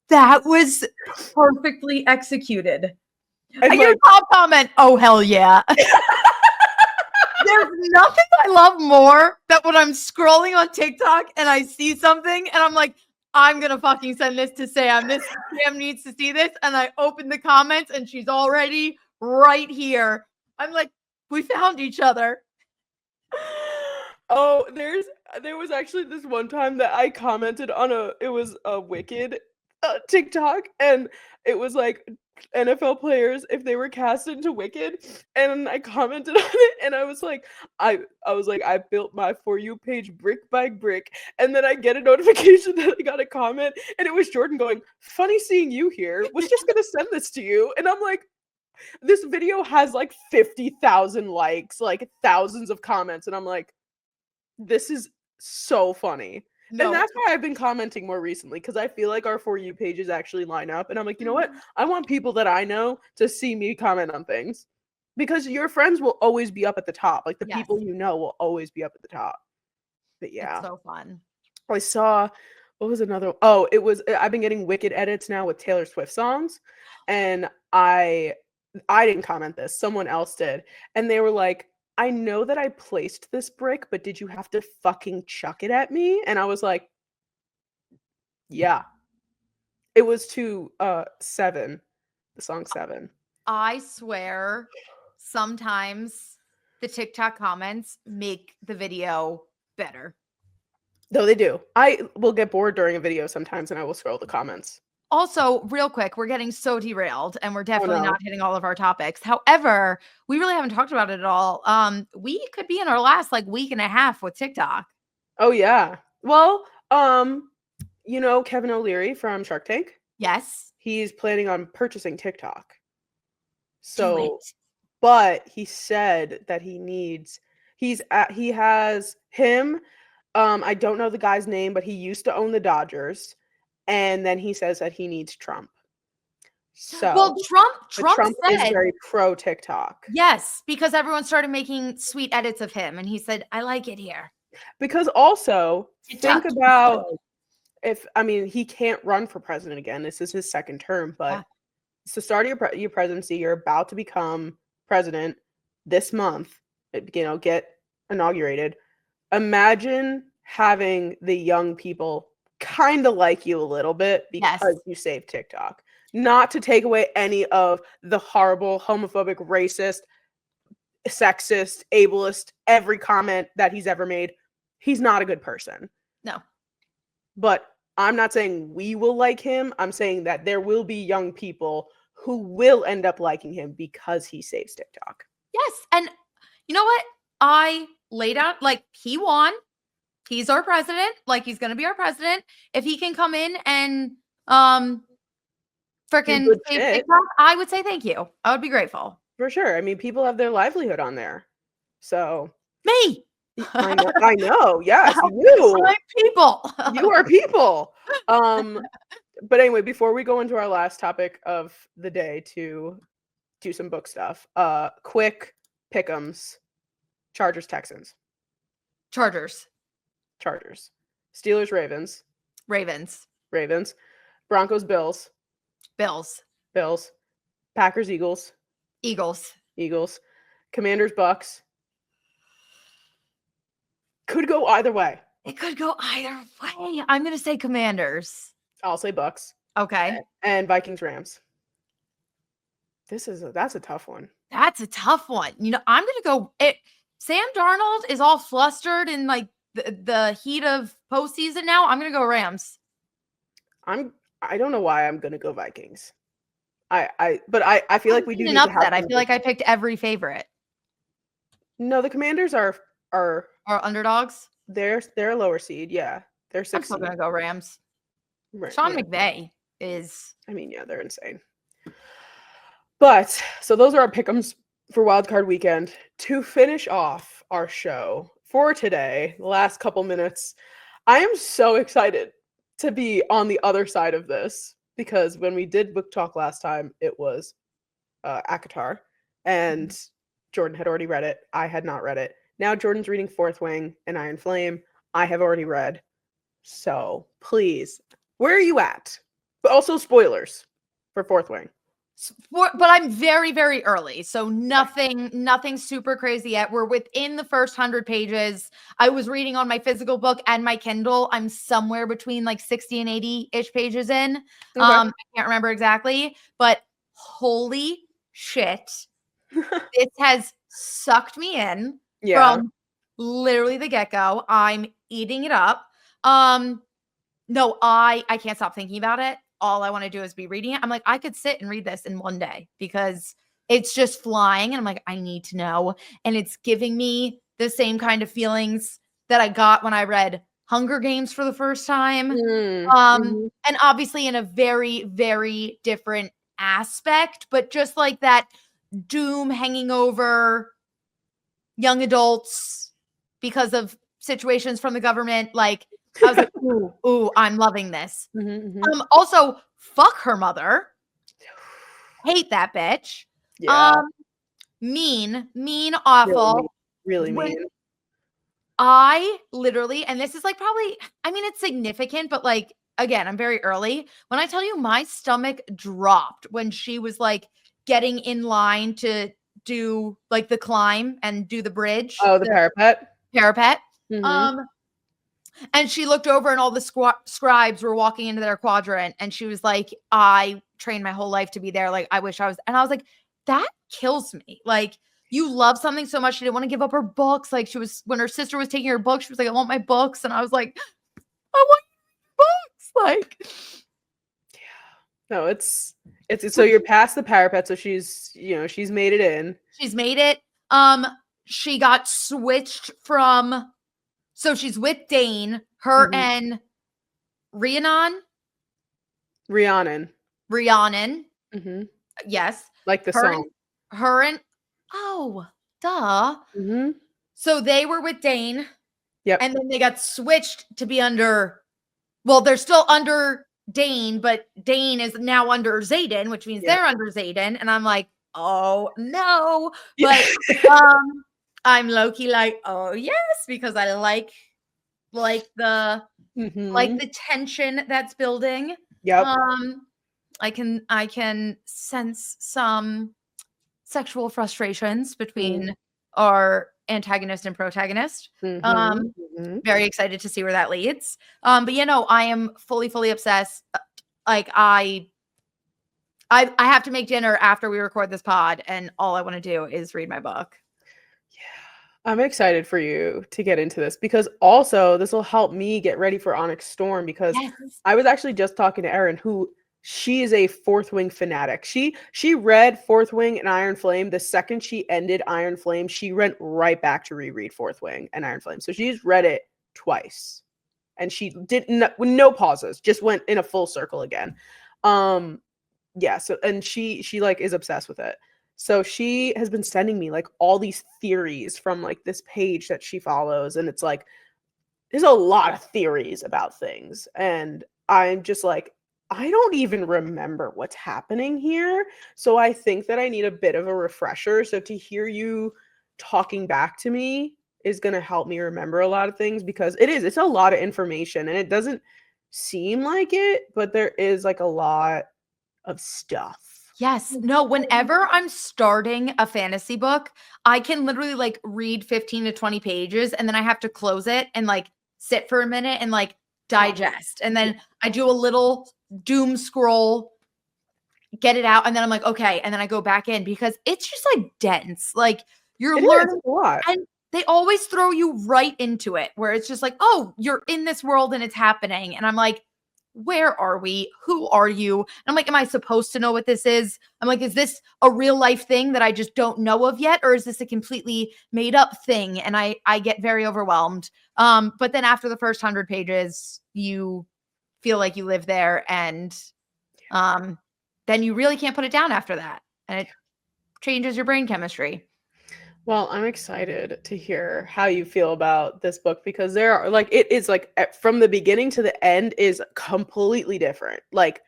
That was perfectly executed. And I get a like, top comment. Oh, hell yeah. There's nothing I love more than when I'm scrolling on TikTok and I see something and I'm like, I'm going to fucking send this to Sam. Sam needs to see this. And I open the comments and she's already right here. I'm like, we found each other. oh, there was actually this one time that I commented on it was a Wicked TikTok, and it was like NFL players if they were cast into Wicked, and I commented on it, and I was like, I built my For You page brick by brick, and then I get a notification that I got a comment, and it was Jordyn going, "Funny seeing you here. Was just gonna send this to you," and I'm like, this video has like 50,000 likes, like thousands of comments, and I'm like, this is so funny. No. And that's why I've been commenting more recently, because I feel like our For You pages actually line up. And I'm like, you know what? I want people that I know to see me comment on things. Because your friends will always be up at the top. Like the people you know will always be up at the top. But yeah. It's so fun. I saw, what was another? Oh, I've been getting Wicked edits now with Taylor Swift songs. And I didn't comment this. Someone else did. And they were like, I know that I placed this brick, but did you have to fucking chuck it at me? And I was like, yeah. It was to Seven, the song Seven. I swear, sometimes the TikTok comments make the video better. Though they do. I will get bored during a video sometimes and I will scroll the comments. Also, real quick, we're getting so derailed and we're definitely not hitting all of our topics. However, we really haven't talked about it at all. We could be in our last like week and a half with TikTok. Oh yeah. Well, you know Kevin O'Leary from Shark Tank? Yes. He's planning on purchasing TikTok. So, but he said that he has him. I don't know the guy's name, but he used to own the Dodgers. And then he says that he needs Trump. So, well, Trump said, is very pro TikTok. Yes, because everyone started making sweet edits of him, and he said, "I like it here." Because also think about he can't run for president again. This is his second term, but it's the start of your presidency. You're about to become president this month. Get inaugurated. Imagine having the young people kind of like you a little bit because you saved TikTok. Not to take away any of the horrible, homophobic, racist, sexist, ableist, every comment that he's ever made. He's not a good person. No. But I'm not saying we will like him. I'm saying that there will be young people who will end up liking him because he saves TikTok. Yes. And you know what? I laid out, like, he won. He's our president. Like, he's going to be our president. If he can come in and freaking save TikTok, I would say thank you. I would be grateful. For sure. I mean, people have their livelihood on there. So me. I know. Yes, you. I'm people. You are people. But anyway, before we go into our last topic of the day to do some book stuff, quick pick'ems. Chargers, Texans. Chargers. Steelers, Ravens. Ravens. Broncos, Bills. Bills. Packers, Eagles. Commanders, Bucks. Could go either way. It could go either way. I'm going to say Commanders. I'll say Bucks. Okay. And Vikings, Rams. That's a tough one. That's a tough one. You know, I'm going to go. Sam Darnold is all flustered in like the heat of postseason now. I'm going to go Rams. I'm I don't know why I'm gonna go Vikings. But I feel like we do need an to have upset. I feel like I picked every favorite. No, the Commanders are Or underdogs. they're a lower seed. Yeah, they're I'm still 16. gonna go Rams. Right, Sean yeah. McVay is. I mean, yeah, they're insane. But so those are our pick'ems for Wildcard Weekend. To finish off our show for today, the last couple minutes, I am so excited to be on the other side of this because when we did book talk last time, it was ACOTAR, and Jordyn had already read it. I had not read it. Now Jordyn's reading Fourth Wing and Iron Flame. I have already read. So please, where are you at? But also spoilers for Fourth Wing. But I'm very, very early. So nothing super crazy yet. We're within the first 100 pages. I was reading on my physical book and my Kindle. I'm somewhere between like 60 and 80-ish pages in. Okay. I can't remember exactly, but holy shit. This has sucked me in from literally the get-go. I'm eating it up. No, I can't stop thinking about it. All I want to do is be reading it. I'm like, I could sit and read this in one day because it's just flying. And I'm like, I need to know. And it's giving me the same kind of feelings that I got when I read Hunger Games for the first time. And obviously in a very, very different aspect, but just like that doom hanging over young adults because of situations from the government. Like, I was like, ooh, I'm loving this. Also, fuck her mother. Hate that bitch. Yeah. Mean, awful. Really mean. I literally, and this is like probably, I mean, it's significant, but like, again, I'm very early. When I tell you my stomach dropped when she was like getting in line to do like the climb and do the bridge. Oh, the parapet. And she looked over and all the scribes were walking into their quadrant. And she was like, I trained my whole life to be there. Like, I wish I was. And I was like, that kills me. Like, you love something so much. She didn't want to give up her books. Like, when her sister was taking her books, she was like, I want my books. And I was like, I want books. Like, yeah. No, it's so you're past the parapet. So she's made it in. She's made it. She got switched from. So she's with Dane, her and Rhiannon. Yes. Like the song. Her and, duh. So they were with Dane. Yep. And then they got switched to be under, well, they're still under Dane, but Dane is now under Xaden, which means they're under Xaden. And I'm like, oh no. But I'm low-key like, oh yes, because I like the tension that's building. Yep. I can sense some sexual frustrations between our antagonist and protagonist. Very excited to see where that leads. But I am fully obsessed. Like I have to make dinner after we record this pod, and all I want to do is read my book. I'm excited for you to get into this because also this will help me get ready for Onyx Storm because I was actually just talking to Erin, who she is a Fourth Wing fanatic. She read Fourth Wing and Iron Flame. The second she ended Iron Flame, she went right back to reread Fourth Wing and Iron Flame. So she's read it twice. And she did no pauses, just went in a full circle again. So and she like is obsessed with it. So she has been sending me like all these theories from like this page that she follows. And it's like, there's a lot of theories about things. And I'm just like, I don't even remember what's happening here. So I think that I need a bit of a refresher. So to hear you talking back to me is going to help me remember a lot of things because it's a lot of information and it doesn't seem like it, but there is like a lot of stuff. Yes. No, whenever I'm starting a fantasy book, I can literally like read 15 to 20 pages and then I have to close it and like sit for a minute and like digest. And then I do a little doom scroll, get it out. And then I'm like, okay. And then I go back in because it's just like dense. Like you're learning a lot. And they always throw you right into it where it's just like, oh, you're in this world and it's happening. And I'm like, where are we? Who are you? And I'm like, am I supposed to know what this is? I'm like, is this a real life thing that I just don't know of yet? Or is this a completely made up thing? And I get very overwhelmed. But then after the first 100 pages, you feel like you live there, and then you really can't put it down after that. And it changes your brain chemistry. Well, I'm excited to hear how you feel about this book, because there are like, it is like from the beginning to the end is completely different. Like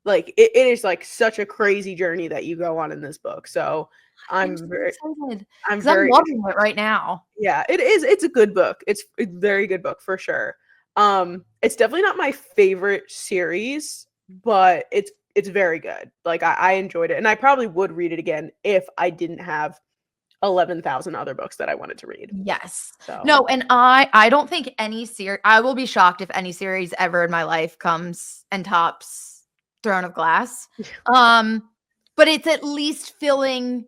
it is like such a crazy journey that you go on in this book. So I'm so very excited. I'm I'm very loving it right now. Yeah, it is. It's a good book. It's a very good book for sure. It's definitely not my favorite series, but it's very good. Like I enjoyed it, and I probably would read it again if I didn't have 11,000 other books that I wanted to read. Yes. So No, and I don't think any series, I will be shocked if any series ever in my life comes and tops Throne of Glass. But it's at least filling.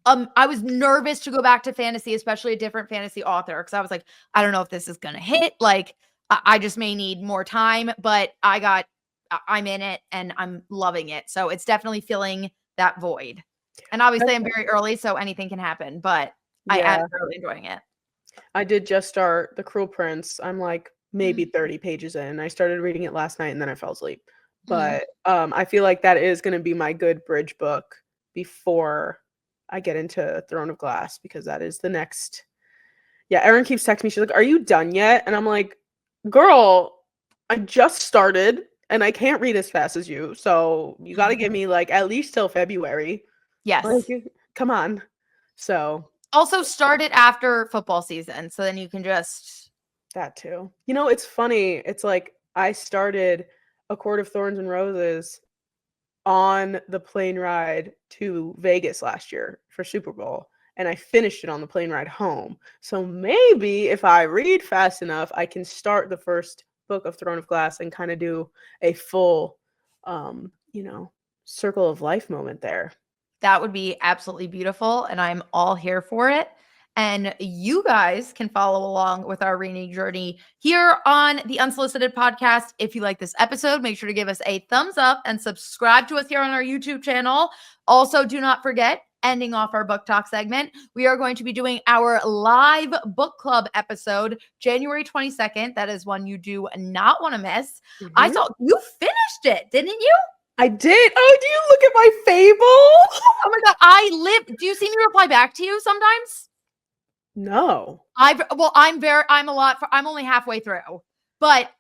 I was nervous to go back to fantasy, especially a different fantasy author, because I was like, I don't know if this is gonna hit. Like, I just may need more time, but I'm in it and I'm loving it. So it's definitely filling that void. And obviously I'm very early, so anything can happen, but I am really enjoying it. I did just start The Cruel Prince. I'm like maybe 30 pages in. I started reading it last night and then I fell asleep. But I feel like that is going to be my good bridge book before I get into Throne of Glass, because that is the next. Yeah, Erin keeps texting me. She's like, "Are you done yet?" And I'm like, "Girl, I just started and I can't read as fast as you. So you got to give me like at least till February." Yes. Like, come on. So also start it after football season, so then you can just that too. You know, it's funny. It's like I started A Court of Thorns and Roses on the plane ride to Vegas last year for Super Bowl, and I finished it on the plane ride home. So maybe if I read fast enough, I can start the first book of Throne of Glass and kind of do a full circle of life moment there. That would be absolutely beautiful, and I'm all here for it. And you guys can follow along with our reading journey here on the Unsolicited podcast. If you like this episode, make sure to give us a thumbs up and subscribe to us here on our YouTube channel. Also, do not forget, ending off our book talk segment, we are going to be doing our live book club episode January 22nd. That is one you do not want to miss. I saw you finished it, didn't you? I did. Oh, do you look at my Fable? Oh my God. Do you see me reply back to you sometimes? No. I'm only halfway through, but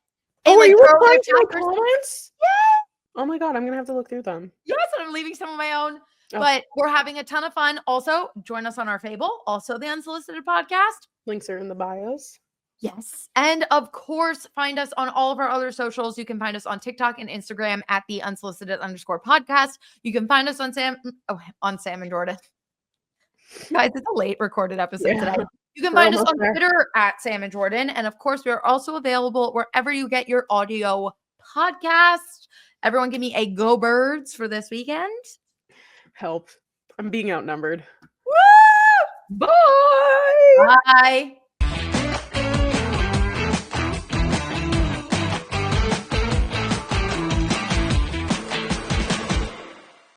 are you replying to my comments? Yeah. Oh my God, I'm gonna have to look through them. Yes, and I'm leaving some of my own, but we're having a ton of fun. Also, join us on our Fable, also the Unsolicited podcast. Links are in the bios. Yes. And of course, find us on all of our other socials. You can find us on TikTok and Instagram at the unsolicited_podcast. You can find us on Sam and Jordyn. Guys, it's a late recorded episode today. You can find us on Twitter at Sam and Jordyn. And of course, we are also available wherever you get your audio podcast. Everyone give me a go birds for this weekend. Help. I'm being outnumbered. Woo! Bye. Bye.